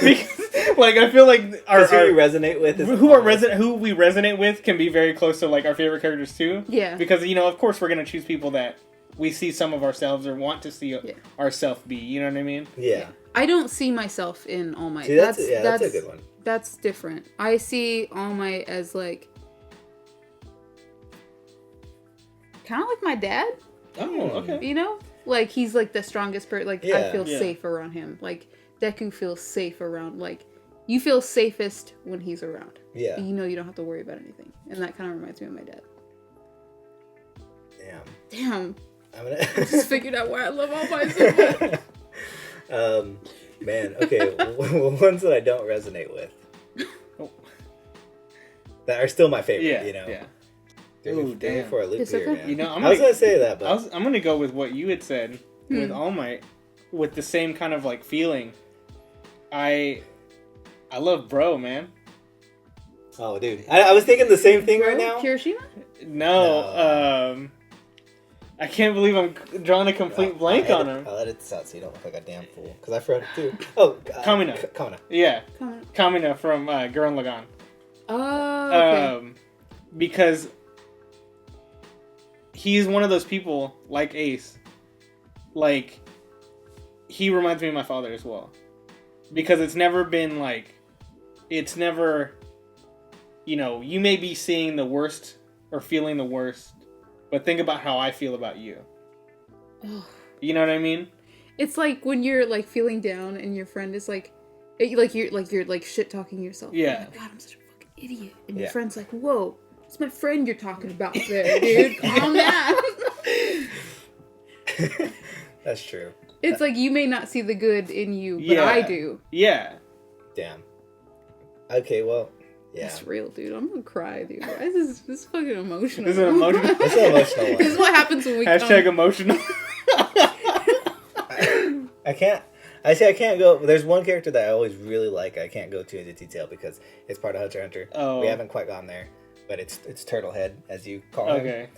Because, like, I feel like who we resonate with who we resonate with can be very close to, like, our favorite characters, too. Yeah. Because, you know, of course, we're going to choose people that we see some of ourselves or want to see ourselves be. You know what I mean? Yeah. I don't see myself in All Might. See, that's a good one. That's different. I see All Might as, like, kind of like my dad. Oh, okay. You know? Like, he's, like, the strongest person. Like, I feel safe around him. Like, Deku feels safe around, like, you feel safest when he's around. Yeah. You know you don't have to worry about anything. And that kind of reminds me of my dad. Damn. I just figured out why I love All Might so much. Man, okay. Ones that I don't resonate with. That are still my favorite, you know? Yeah. Ooh, damn. For a loop here, man. You know, I was gonna say that, but I'm gonna go with what you had said with All Might, with the same kind of, like, feeling. I love Bro, man. Oh, dude, I was thinking the same thing right now. Kirishima? No. I can't believe I'm drawing a complete blank on him. I'll edit this out so you don't look like a damn fool, because I forgot it too. Oh, Kamina. Yeah, Kamina from Gurren Lagann. Oh, okay. Because he's one of those people, like Ace, like, he reminds me of my father as well. Because it's never been, like, it's never, you know, you may be seeing the worst or feeling the worst, but think about how I feel about you. You know what I mean? It's like when you're, like, feeling down and your friend is like you're shit talking yourself. Yeah. Oh my God, I'm such a fucking idiot. And your friend's like, whoa, it's my friend you're talking about there, dude. Calm down. That's true. It's like you may not see the good in you, but I do. Yeah. Damn. Okay, well, yeah. That's real, dude. I'm gonna cry, dude. This is fucking emotional. This is an emotional. It's an emotional one. This is what happens when we # emotional. I can't go. There's one character that I always really like. I can't go too into detail because it's part of Hunter x Hunter. Oh. We haven't quite gone there, but it's Turtlehead, as you call him. Okay.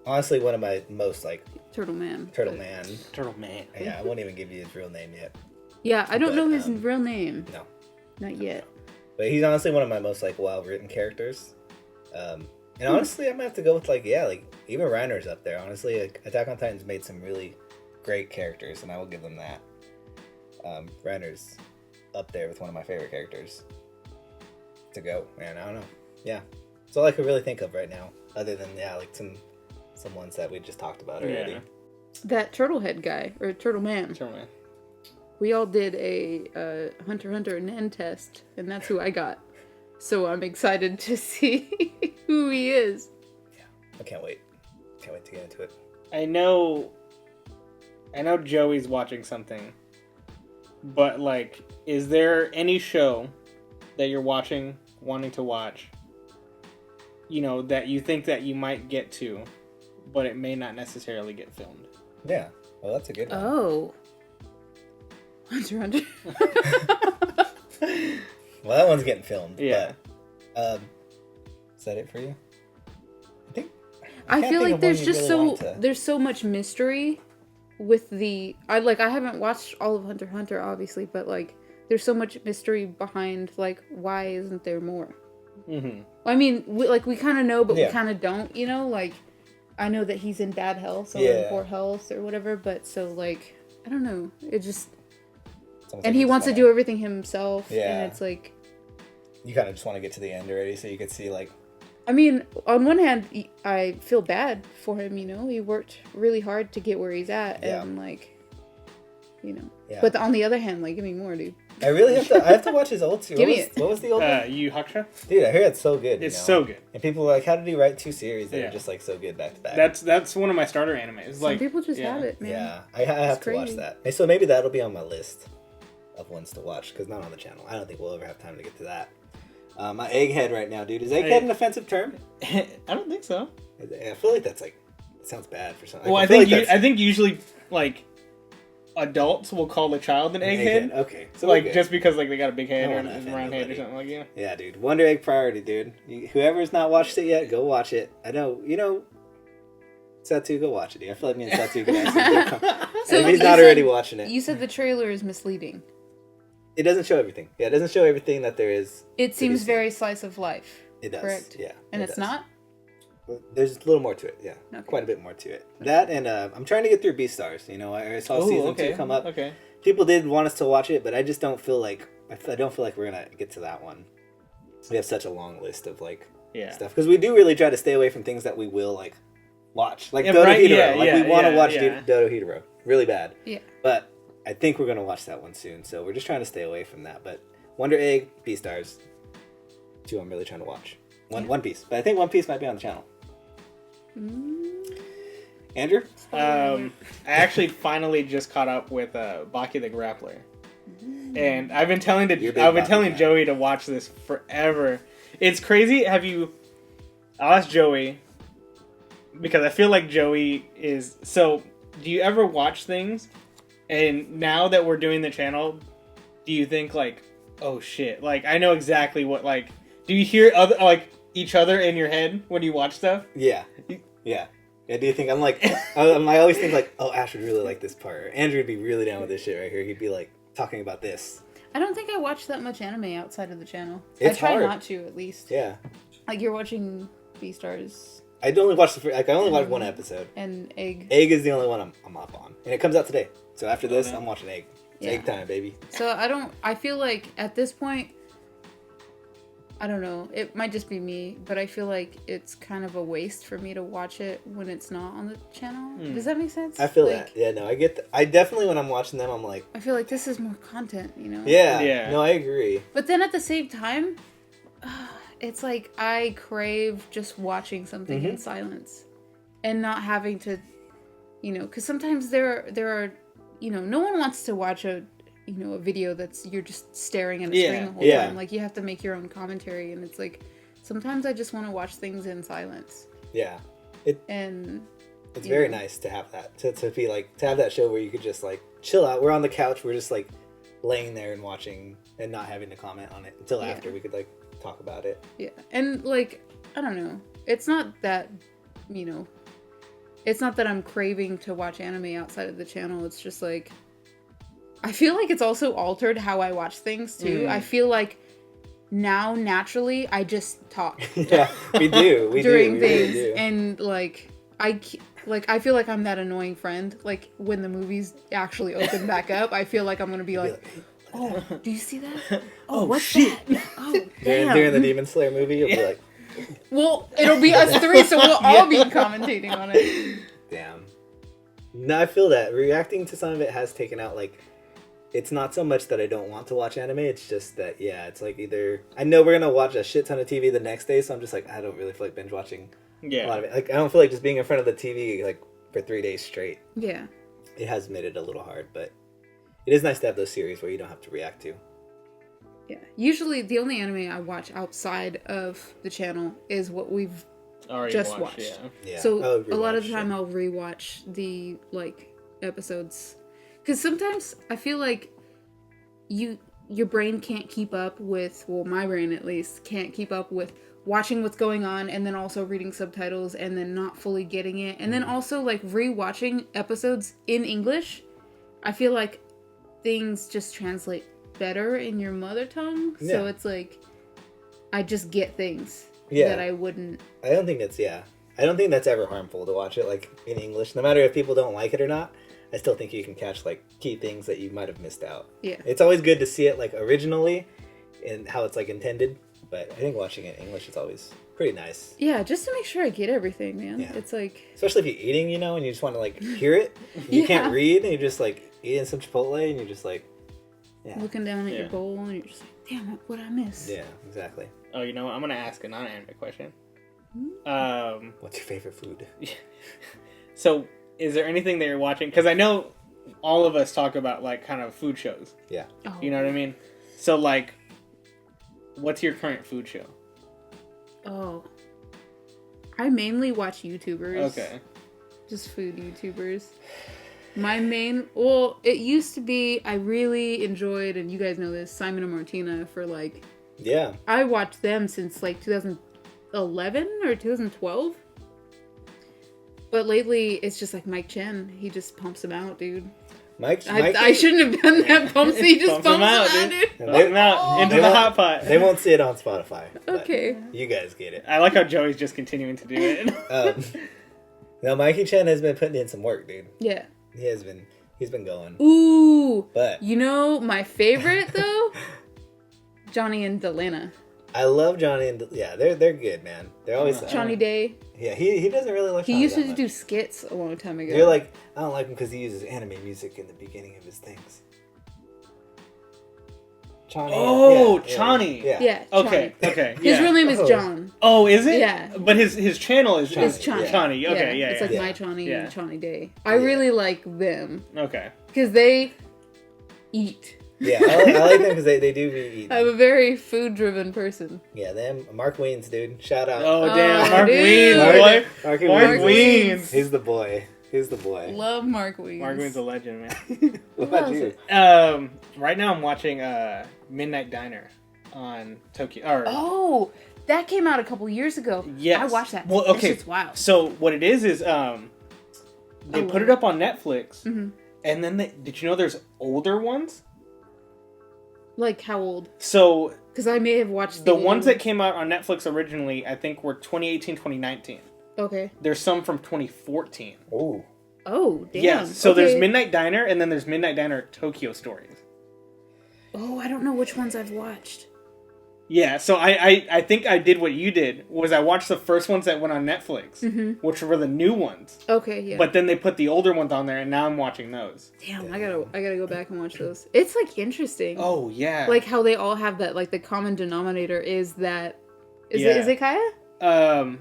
Honestly, one of my most, like, Turtle Man. Yeah, I won't even give you his real name yet. Yeah, I don't know his real name. No. Not yet. But he's honestly one of my most, like, well-written characters. And honestly, I'm going to have to go with, like, even Reiner's up there. Honestly, like, Attack on Titan's made some really great characters, and I will give them that. Reiner's up there with one of my favorite characters to go. Man, I don't know. Yeah. That's all I could really think of right now, other than, like, some ones that we just talked about already. Yeah. That Turtlehead guy, or Turtle Man. We all did a Hunter x Hunter Nen test, and that's who I got. So I'm excited to see who he is. Yeah, I can't wait. Can't wait to get into it. I know Joey's watching something, but, like, is there any show that you're wanting to watch, you know, that you think that you might get to, but it may not necessarily get filmed? Yeah, well, that's a good one. Oh. Hunter x Hunter. Well, that one's getting filmed. Yeah. But, is that it for you? I feel like there's just there's so much mystery with I haven't watched all of Hunter x Hunter, obviously, but, like, there's so much mystery behind, like, why isn't there more? Mm-hmm. I mean, we kind of know, but we kind of don't, you know? Like, I know that he's in bad health, so Yeah. in poor health or whatever. But so like, I don't know. It just It's almost and like he you wants to just do everything himself. Yeah. And it's like, You kind of just want to get to the end already, so you could see like. I mean, on one hand, I feel bad for him. You know, he worked really hard to get where he's at, Yeah. and like, you know. Yeah. But on the other hand, like, give me more, dude. I really have to. I have to watch his old series. Give me it. What was the old one? Yu Hakusho. Dude, I hear it's so good. It's so good. And people are like, how did he write 2 series that Yeah. are just like so good back to back? That's one of my starter animes. Some Like people just yeah. have it, man. Yeah, I have to watch crazy. that. And so maybe that'll be on my list of ones to watch because not on the channel. I don't think we'll ever have time to get to that. My egghead right now, dude. Is egghead an offensive term? I don't think so. I feel like that's like it sounds bad for something. Well, I think usually like adults will call a child an egghead. Okay, so Like we're good. just because like they got a big head I or don't wanna a offend round head or nobody. something like yeah. Yeah, dude. Wonder Egg priority, dude. Whoever's not watched it yet, go watch it. I know, Satu, go watch it, dude. I feel like me and Satu can ask him. So If he's you not said- already watching it. You said the trailer is misleading. It doesn't show everything. Yeah, it doesn't show everything that there is. It seems seen. very slice of life. It does. Correct. Yeah. And it it's does. not? There's a little more to it, yeah. Okay. Quite a bit more to it. That and I'm trying to get through Beastars. I saw season 2 come up. Okay. People did want us to watch it, but I just don't feel like I don't feel like we're gonna get to that one. We have such a long list of like Yeah. stuff because we do really try to stay away from things that we will like watch, like Yeah, Dodo right, Hero. yeah, like yeah, we want to yeah, watch yeah. Dodo Hero really bad. Yeah. But I think we're gonna watch that one soon, so we're just trying to stay away from that. But Wonder Egg, Beastars, 2 I'm really trying to watch. One Piece, but I think One Piece might be on the channel. Andrew? I actually finally just caught up with Baki the Grappler, and I've been telling You're a big I've been Baki telling fan. Joey to watch this forever. It's crazy. I'll ask Joey because I feel like Joey is. So, do you ever watch things? And now that we're doing the channel, do you think like, oh shit, like I know exactly what like? Do you hear each other in your head when you watch stuff? Yeah. Yeah. Do you think I'm like I always think like, oh, Ash would really like this part. Or Andrew would be really down with this shit right here. He'd be like talking about this. I don't think I watch that much anime outside of the channel. It's I try hard. not to, at least. Yeah. Like, you're watching Beastars I only watched I only watched one episode. and Egg. Egg is the only one I'm up on. And it comes out today. So after this, Okay. I'm watching Egg. It's Yeah. Egg time, baby. So I feel like at this point, I don't know, it might just be me, but I feel like it's kind of a waste for me to watch it when it's not on the channel. Does that make sense? I feel like, that. Yeah, no, I get that. I definitely, when I'm watching them, I'm like, I feel like this is more content, you know? yeah. Yeah. No, I agree. But then at the same time, it's like I crave just watching something in silence and not having to, because sometimes there are, no one wants to watch a video that's you're just staring at a screen the whole Yeah. time. Like you have to make your own commentary, and it's like sometimes I just want to watch things in silence. Yeah. And It's Yeah. very nice to have that. To be like, to have that show where you could just like chill out. We're on the couch. We're just like laying there and watching and not having to comment on it until Yeah. after we could like talk about it. yeah, and like I don't know, it's not that it's not that I'm craving to watch anime outside of the channel. It's just like I feel like it's also altered how I watch things too. I feel like now naturally I just talk Yeah, we do. We during do. We really things, do. and like I feel like I'm that annoying friend. Like when the movies actually open back up, I feel like I'm gonna be like, "Oh, do you see that? Oh, what's shit. that? Oh, damn." During the Demon Slayer movie, you'll be like, Well, it'll be us three, so we'll all be commentating on it. damn. No, I feel that. Reacting to some of it has taken out, like, it's not so much that I don't want to watch anime, it's just that, yeah, it's like either, I know we're gonna watch a shit ton of TV the next day, so I'm just like, I don't really feel like binge watching a lot of it. Like, I don't feel like just being in front of the TV, like, for 3 days straight. Yeah. It has made it a little hard, but it is nice to have those series where you don't have to react to. Yeah. Usually, the only anime I watch outside of the channel is what we've Already just watched. watched. Yeah. So I'll a lot of the rewatch time it. I'll rewatch the episodes, because sometimes I feel like your brain can't keep up with, well, my brain at least can't keep up with watching what's going on and then also reading subtitles and then not fully getting it, and then also like rewatching episodes in English. I feel like things just translate better in your mother tongue, so Yeah. it's like I just get things Yeah. that I wouldn't. I don't think it's, yeah. I don't think that's ever harmful to watch it like in English. No matter if people don't like it or not, I still think you can catch like key things that you might have missed out. Yeah. It's always good to see it like originally and how it's like intended, but I think watching it in English is always pretty nice. Yeah, just to make sure I get everything, man. Yeah. It's like... Especially if you're eating, you know, and you just want to like hear it. You can't read, and you're just like eating some Chipotle, and you're just like, looking down at your bowl, and you're just like, damn, what I miss? Yeah, exactly. Oh, you know what? I'm gonna ask a non-anime question. What's your favorite food? So, is there anything that you're watching? Because I know all of us talk about like kind of food shows. Yeah. Oh. You know what I mean? So, like, what's your current food show? Oh. I mainly watch YouTubers. Okay. Just food YouTubers. My main... Well, it used to be... I really enjoyed, and you guys know this, Simon and Martina for like... Yeah. I watched them since like 2011 or 2012. But lately, it's just like Mike Chen. He just pumps them out, dude. I shouldn't have done that. He just pumps them out, dude. Pump them out into the hot pot. They won't see it on Spotify. Okay. You guys get it. I like how Joey's just continuing to do it. No, Mikey Chen has been putting in some work, dude. Yeah. He has been. He's been going. Ooh. But you know my favorite though? Johnny and Delana. I love Johnny and they're good, man. They're always Johnny Day. Yeah, he doesn't really like. He used to do skits a long time ago. You're like, I don't like him because he uses anime music in the beginning of his things. Chani. Oh, Chani. Yeah. Okay. Chani. Okay. His real name is John. Oh, is it? Yeah. But his channel is It's Chani. Chani. Okay. Yeah. It's like yeah. My Chani Yeah. and Chani Day. I really like them. Okay. Because they eat. Yeah, I like them because they do be eating. I'm a very food-driven person. Yeah, them. Mark Weens, dude. Shout out. Oh, damn. Mark dude. Weens, boy. Mark Mark Weens. He's the boy. He's the boy. Love Mark Weens. Mark Weens a legend, man. What about you? Right now I'm watching Midnight Diner on Tokyo. Oh, that came out a couple years ago. Yes. I watched that. Well, That okay. shit's wild. So what it is they put it up on Netflix, Mhm. and then did you know there's older ones? Like how old? So Because I may have watched the ones that came out on Netflix originally, I think, were 2018, 2019. Okay. There's some from 2014. Oh. Oh, damn. Yes. So okay. there's Midnight Diner, and then there's Midnight Diner Tokyo Stories. Oh, I don't know which ones I've watched. Yeah, so I think I did what you did, was I watched the first ones that went on Netflix, which were the new ones. Okay, yeah. But then they put the older ones on there, and now I'm watching those. Damn, I gotta go back and watch those. It's like interesting. Oh, yeah. Like how they all have that, like the common denominator is that... Is it Kaya?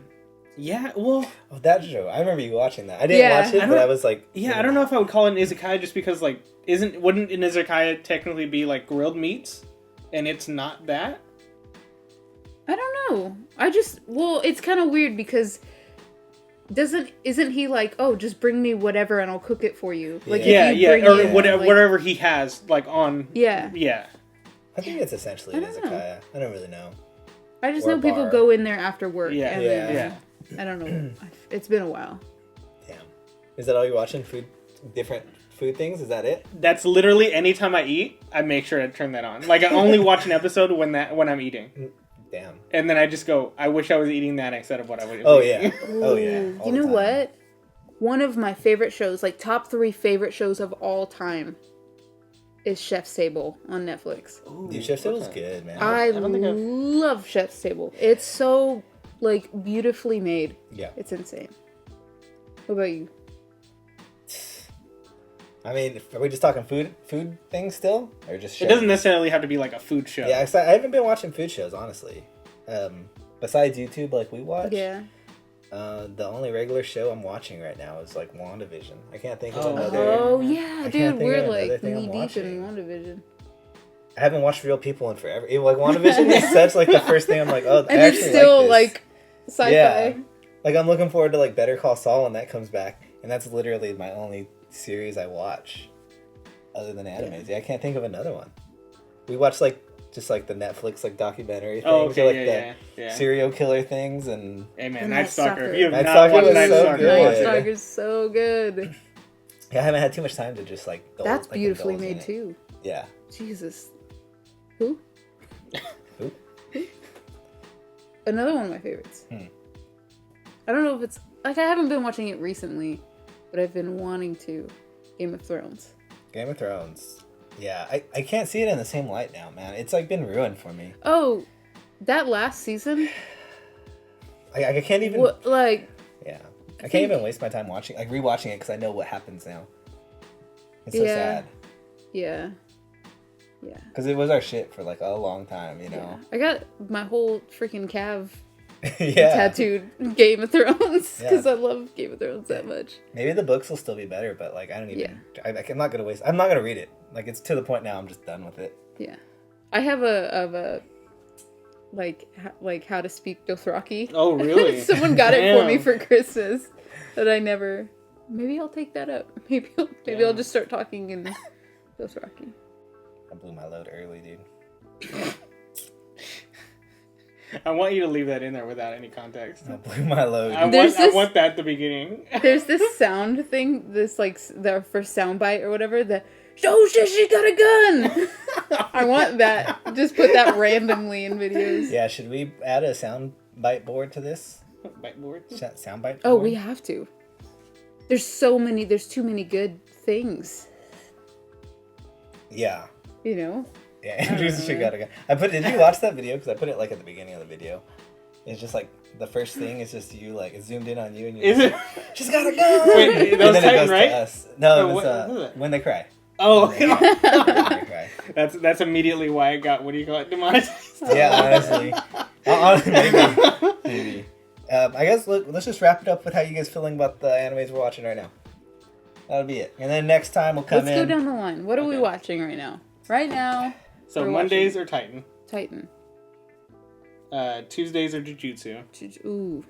Yeah, well... Oh, that show. I remember you watching that. I didn't watch it, but I was like... Yeah, I don't know if I would call it an izakaya just because, like, wouldn't an izakaya technically be, like, grilled meats? And it's not that? I don't know. It's kind of weird because isn't he like, oh, just bring me whatever and I'll cook it for you? Like, or whatever he has, like, on... Yeah. Yeah. I think it's essentially an izakaya. I don't really know. I just Or know people bar. go in there after work. Yeah, and then, I don't know. It's been a while. Damn. Is that all you're watching? Different food things? Is that it? That's literally anytime I eat, I make sure to turn that on. Like, I only watch an episode when I'm eating. Damn. And then I just go, I wish I was eating that instead of what I was Oh, eating. yeah. Oh, yeah. Ooh, All you the know time. what? One of my favorite shows, like top 3 favorite shows of all time, is Chef's Table on Netflix. Dude, Chef's Table's good, man. I don't think I've- love Chef's Table. It's so, like, beautifully made. Yeah. It's insane. What about you? I mean, are we just talking food things still? Or just It shows? doesn't necessarily have to be like a food show. Yeah, 'cause I haven't been watching food shows, honestly. Besides YouTube, like we watch. Yeah. The only regular show I'm watching right now is like WandaVision. I can't think of Oh. another. Oh, yeah, I dude. can't think We're, of another like, thing I'm knee deep in watching. WandaVision. I haven't watched Real People in forever. Like WandaVision is such like the first thing I'm like, oh, I And it's actually still, like this. sci-fi. Yeah. Like I'm looking forward to like Better Call Saul when that comes back, and that's literally my only series I watch, other than animes. Yeah, I can't think of another one. We watch like just like the Netflix like documentary things, Oh, okay, or like yeah. serial killer things, and Hey, man, And Night Night Stalker. Stalker. If you have Night not Stalker watched was Night so Stalker, good. Night watch it. Stalker's so good. yeah, I haven't had too much time to just like. That's like, beautifully indulge in made it. too. Yeah. Jesus. Who? Who? Another one of my favorites. Hmm. I don't know if it's like I haven't been watching it recently, but I've been wanting to. Game of Thrones. Game of Thrones. Yeah, I can't see it in the same light now, man. It's like been ruined for me. Oh, that last season. I can't even. Like. Yeah, I can't even waste my time rewatching it because I know what happens now. It's so sad. Yeah. Yeah. Because it was our shit for like a long time, you know. Yeah. I got my whole freaking calf yeah. tattooed Game of Thrones because I love Game of Thrones that much. Maybe the books will still be better, but like I don't even. Yeah. I'm not gonna waste. I'm not gonna read it. Like it's to the point now. I'm just done with it. Yeah, I have a like how to speak Dothraki. Oh really? Someone got it for me for Christmas, that I never. Maybe I'll take that up. Maybe I'll just start talking in Dothraki. I blew my load early, dude. I want you to leave that in there without any context. I blew my load. I want that at the beginning. There's this sound thing, this like the first sound bite or whatever, that oh shit, she got a gun! I want that. Just put that randomly in videos. Yeah, should we add a sound bite board to this? Bite board? Sound bite board? Oh, we have to. There's too many good things. Yeah. You know? Yeah, Andrew's she got a gun. Did you watch that video? Because I put it like at the beginning of the video. It's just like the first thing is just you, like it's zoomed in on you, and you're like, she's got a gun. Wait, that was Titan, right? To us. No, it was When They Cry. Oh, When They Cry. That's immediately why I got, what do you call it, demonetized. Yeah, honestly, maybe. I guess let's just wrap it up with how you guys feeling about the animes we're watching right now. That'll be it. And then next time we'll come Let's go down the line. What are we watching right now? Right now. So Mondays are Titan. Titan. Tuesdays are Jujutsu. Ooh.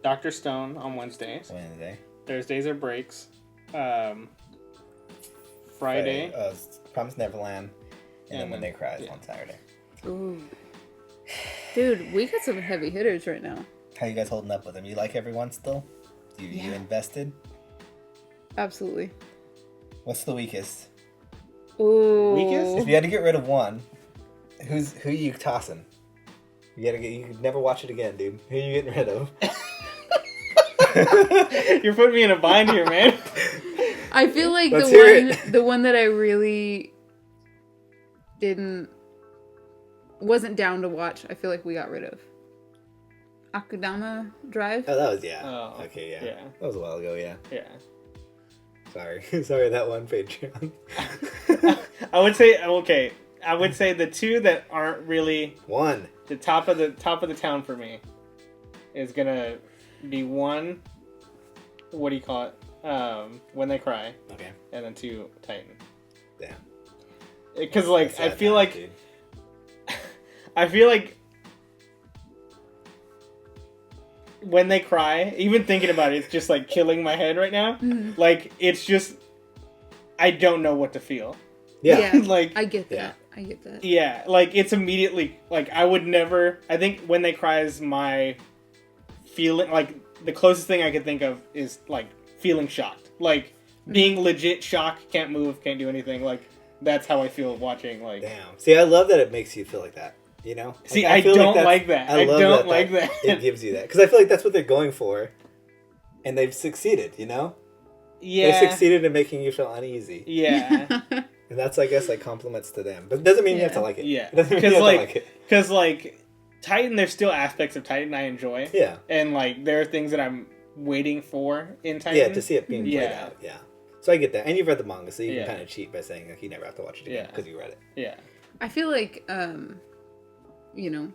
Dr. Stone on Wednesdays. Thursdays are breaks. Friday. Promised Neverland. And then When They Cry is on Saturday. Ooh. Dude, we got some heavy hitters right now. How you guys holding up with them? You like everyone still? You invested? Absolutely. What's the weakest? Ooh. Weakest? If you had to get rid of one, who you tossing? You could never watch it again, dude. Who you getting rid of? You're putting me in a bind here, man. I feel like the one that I really wasn't down to watch, I feel like we got rid of. Akudama Drive? Oh, that was, Okay, yeah. That was a while ago, yeah. Yeah. Sorry that one, Patreon. I would say the two that aren't really the top of the town for me is gonna be one. What do you call it? When They Cry. Okay. And then 2, Titan. Damn. Because I feel like When They Cry, even thinking about it, it's just like killing my head right now. Mm-hmm. Like it's just, I don't know what to feel. Yeah. Like I get that. Yeah. I get that. Yeah, like it's immediately like I would never. I think When They Cry is my feeling. Like the closest thing I could think of is like feeling shocked, like being legit shocked, can't move, can't do anything. Like that's how I feel watching. Like damn. See, I love that it makes you feel like that. You know? See, I don't like that. I don't like that. It gives you that. Because I feel like that's what they're going for. And they've succeeded, you know? Yeah. They've succeeded in making you feel uneasy. Yeah. And that's, I guess, like, compliments to them. But it doesn't mean you have to like it. Yeah. Because, like, Titan, there's still aspects of Titan I enjoy. Yeah. And, like, there are things that I'm waiting for in Titan. Yeah, to see it being played out. Yeah. So I get that. And you've read the manga, so you can kind of cheat by saying, like, you never have to watch it again because you read it. Yeah. I feel like, you know,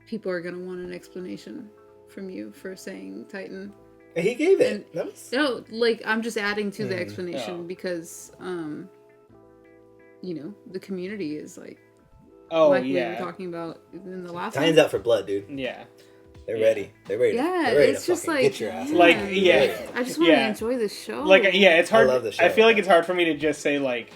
people are going to want an explanation from you for saying Titan. He gave it. No, like, I'm just adding to the explanation because, you know, the community is like, we were talking about in the last Titan's out for blood, dude. Yeah. They're ready. They're ready. Yeah, they're ready it's to just like, get your ass. Like, I just want to enjoy the show. Like, it's hard. I love the show. I feel like it's hard for me to just say, like,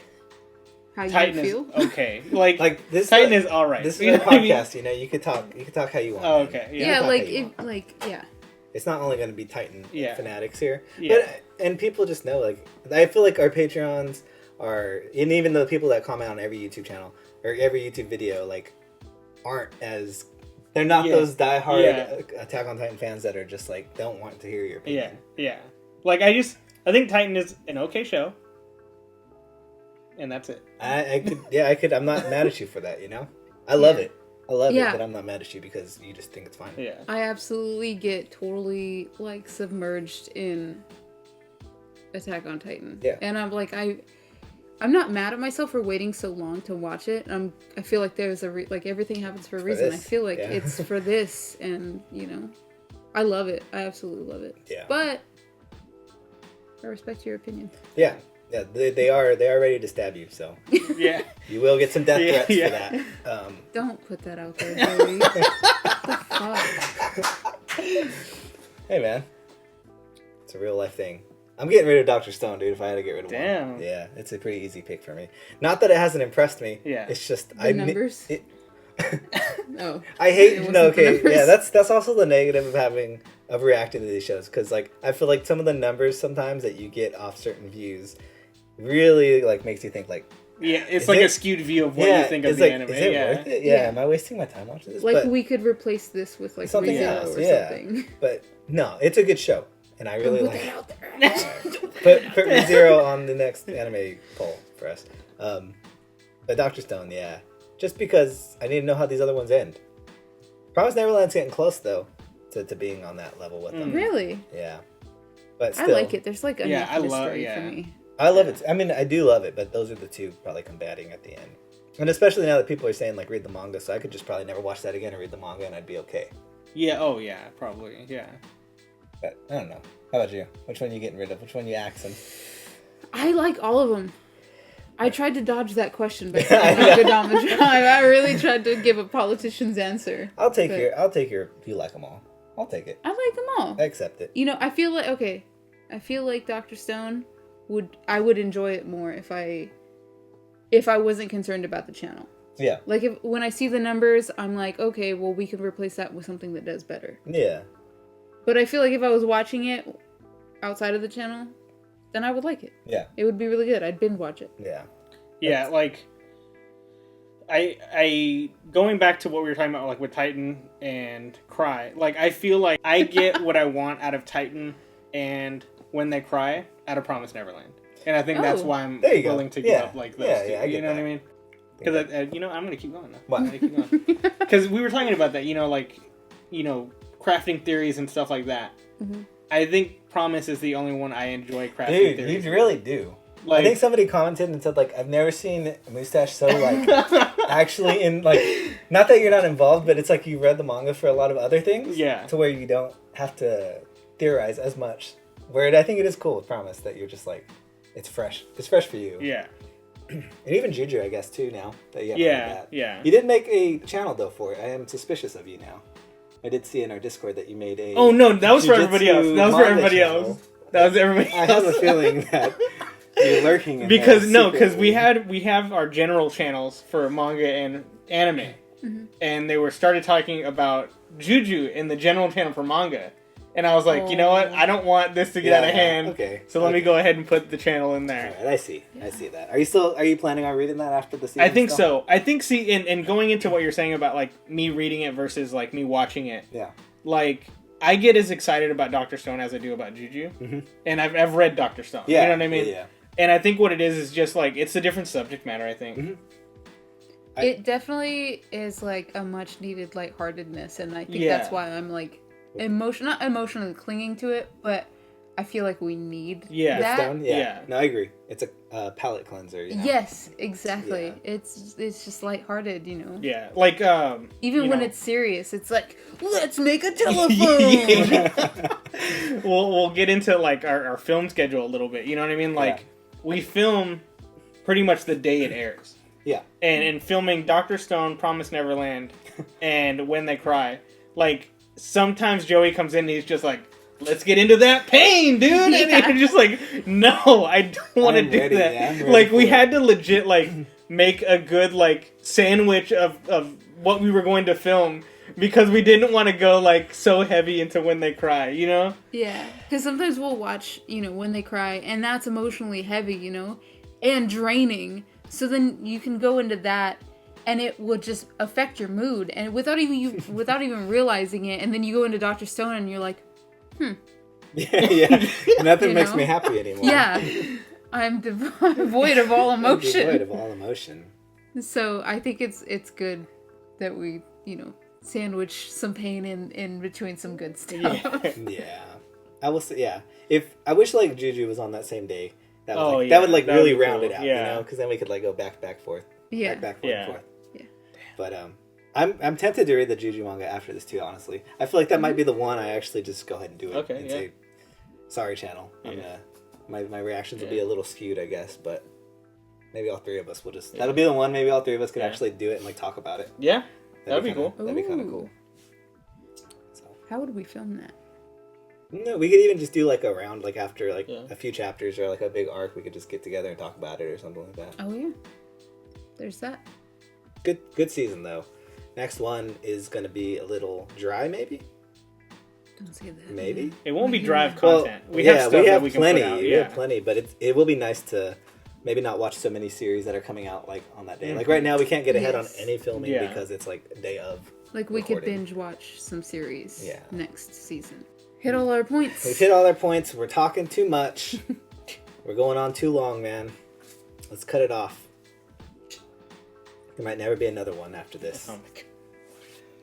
how you Titan feel? is okay. Like this Titan is all right. This is a podcast, you know. You could talk how you want. Oh, okay. Yeah. It's not only going to be Titan fanatics here, and people just know. Like, I feel like our Patreons are, and even the people that comment on every YouTube channel or every YouTube video, like, aren't as They're not those diehard Yeah. Attack on Titan fans that are just like don't want to hear your opinion. Yeah. Like I think Titan is an okay show, and that's it. I could. I'm not mad at you for that. You know, I love it. I love it, but I'm not mad at you because you just think it's fine. Yeah. I absolutely get totally like submerged in Attack on Titan. Yeah. And I'm like I'm not mad at myself for waiting so long to watch it. I feel like there's like everything happens for a reason. I feel like it's for this, and you know, I love it. I absolutely love it. Yeah. But I respect your opinion. Yeah. Yeah, they are ready to stab you, so Yeah, you will get some death threats for that. Don't put that out there, Joey. What the fuck? Hey man, it's a real life thing. I'm getting rid of Dr. Stone, dude. If I had to get rid of one, damn. yeah, it's a pretty easy pick for me. Not that it hasn't impressed me. Yeah, it's just the numbers. Oh, I hate yeah. That's also the negative of reacting to these shows, because like I feel like some of the numbers sometimes that you get off certain views really like makes you think like, it's like a skewed view of what you think of the anime. Is it worth it? Yeah, am I wasting my time watching this? Like we could replace this with like something ReZero else, or something. But no, it's a good show, and I really like it. Out Put there. put ReZero on the next anime poll for us. But Dr. Stone, yeah, just because I need to know how these other ones end. Promise Neverland's getting close though to being on that level with them. Really? Yeah, but still, I like it. There's like enough mystery for me. I love it. I mean, I do love it, but those are the two probably combating at the end. And especially now that people are saying, like, read the manga, so I could just probably never watch that again and read the manga, and I'd be okay. Yeah, oh yeah, probably, yeah. But, I don't know. How about you? Which one are you getting rid of? Which one are you axing? I like all of them. I tried to dodge that question by saying Godama Drive. I really tried to give a politician's answer. I'll take your, you like them all. I'll take it. I like them all. I accept it. You know, I feel like Dr. Stone I would enjoy it more if I wasn't concerned about the channel. Yeah. Like when I see the numbers, I'm like, okay, well we can replace that with something that does better. Yeah. But I feel like if I was watching it outside of the channel, then I would like it. Yeah. It would be really good. I'd binge watch it. Yeah. Yeah, like I going back to what we were talking about, like with Titan and Cry, like I feel like I get what I want out of Titan and When They Cry out of Promise Neverland, and I think that's why I'm willing to give up like those two. You know what I mean? Because I'm gonna keep going now. What? I'm gonna keep going. Because we were talking about that, crafting theories and stuff like that. Mm-hmm. I think Promise is the only one I enjoy crafting theories. Dude, you really do. Like, I think somebody commented and said, like, I've never seen Moustache so, like, actually in, like, not that you're not involved, but it's like you read the manga for a lot of other things. Yeah. To where you don't have to theorize as much. Where I think it is cool with Promise that you're just like, it's fresh. It's fresh for you. Yeah. And even Juju, I guess, too, now. That you haven't read that. Yeah. You did make a channel, though, for it. I am suspicious of you now. I did see in our Discord that you made a... Oh, no, that was for everybody else. That was for everybody else. That was everybody else. I have a feeling that... You're lurking in because we have our general channels for manga and anime, and they started talking about Juju in the general channel for manga, and I was like, you know what? I don't want this to get out of hand. Okay. So let me go ahead and put the channel in there. All right, I see that. Are you planning on reading that after the season? I think so. I think and going into what you're saying about like me reading it versus like me watching it. Yeah. Like I get as excited about Dr. Stone as I do about Juju, and I've read Dr. Stone. Yeah. You know what I mean? Yeah. And I think what it is just like it's a different subject matter. I think it definitely is like a much needed lightheartedness, and I think that's why I'm like not emotionally clinging to it, but I feel like we need that. Stone? Yeah. No, I agree. It's a palate cleanser. You know? Yes, exactly. Yeah. It's just lighthearted, you know. Yeah, like even when it's serious, it's like let's make a telephone. We'll get into like our film schedule a little bit. You know what I mean? Like we film pretty much the day it airs. Yeah. And in filming Dr. Stone, Promise Neverland, and When They Cry, like sometimes Joey comes in and he's just like, let's get into that pain, dude. And I'm just like, no, I don't want to do that. Yeah, like we had to legit like make a good like sandwich of what we were going to film because we didn't want to go like so heavy into When They Cry, you know? Yeah, because sometimes we'll watch, When They Cry, and that's emotionally heavy, and draining. So then you can go into that and it will just affect your mood, and without even realizing it. And then you go into Dr. Stone, and you're like, yeah. Nothing You makes know? me happy anymore. yeah, I'm void of all emotion. Devoid of all emotion. So I think it's good that we, sandwich some pain in between some good stuff. Yeah. I will say, yeah. If I wish like Juju was on that same day, that would, Oh, that yeah, would like that really would be round cool. it out, Yeah. because then we could like go back forth. Yeah. Back, Yeah. forth. Yeah. But I'm tempted to read the Juju manga after this too, honestly. I feel like that might be the one I actually just go ahead and do it. Okay, and yeah. say, sorry, channel. I'm Yeah. my reactions will be Yeah. a little skewed, I guess, but maybe all three of us will just Yeah. that'll be the one. Maybe all three of us could Yeah. actually do it and like talk about it. Yeah, that'd be cool. That'd be kind of Ooh. cool. So. How would we film that? No, we could even just do like a round, like after like Yeah. a few chapters or like a big arc. We could just get together and talk about it or something like that. Oh yeah, there's that. Good season though. Next one is gonna be a little dry, maybe. Don't say that. Maybe. It won't be drive Well, content. We have stuff that we can plenty. put out. We Yeah. have plenty, but it will be nice to maybe not watch so many series that are coming out like on that day. Like Mm-hmm. right now, we can't get ahead Yes. on any filming Yeah. because it's like a day of. Like we could recording. binge watch some series. Yeah. Next season. Hit all our points. We've hit all our points. We're talking too much. We're going on too long, man. Let's cut it off. There might never be another one after this. Oh my god.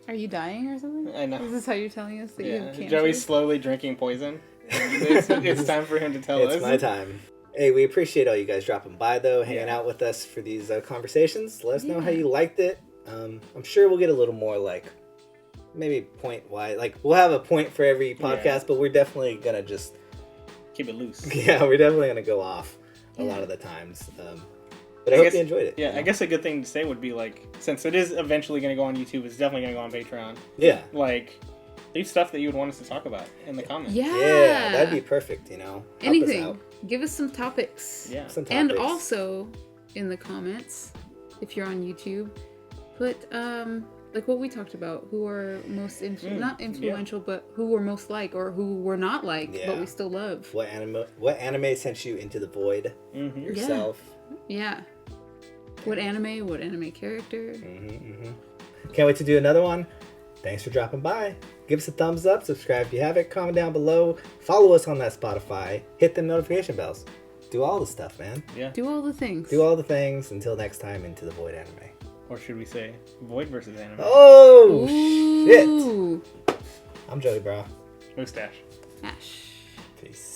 Are you dying or something? I know. Is this how you're telling us that you Yeah. have cancer? Joey's slowly drinking poison. It's time for him to tell us. It's my time. Hey, we appreciate all you guys dropping by, though, hanging Yeah. out with us for these conversations. Let us know how Yeah. you liked it. I'm sure we'll get a little more, like, maybe point-wise. Like, we'll have a point for every podcast, Yeah. but we're definitely going to just... Keep it loose. Yeah, we're definitely going to go off a Yeah. lot of the times. But I hope guess- you enjoyed it. Yeah, you know? I guess a good thing to say would be like, since it is eventually going to go on YouTube, it's definitely going to go on Patreon. Yeah. Like, leave stuff that you would want us to talk about in the comments. Yeah. Yeah, that'd be perfect, you know? Help us Anything. out. Give us some topics. Yeah. Some And topics. also, in the comments, if you're on YouTube, put like what we talked about, who are most not influential, but who were most like, or who were not like, but Yeah. we still love. What anime sent you into the void Mm-hmm. yourself? Yeah. What anime character? Can't wait to do another one. Thanks for dropping by. Give us a thumbs up, subscribe if you haven't, comment down below, follow us on that Spotify, hit the notification bells. Do all the stuff, man. Yeah. Do all the things. Do all the things. Until next time, into the void anime. Or should we say Void versus Anime? Oh, shit. Ooh. I'm Joey, bro. Mustache. Ash. Peace.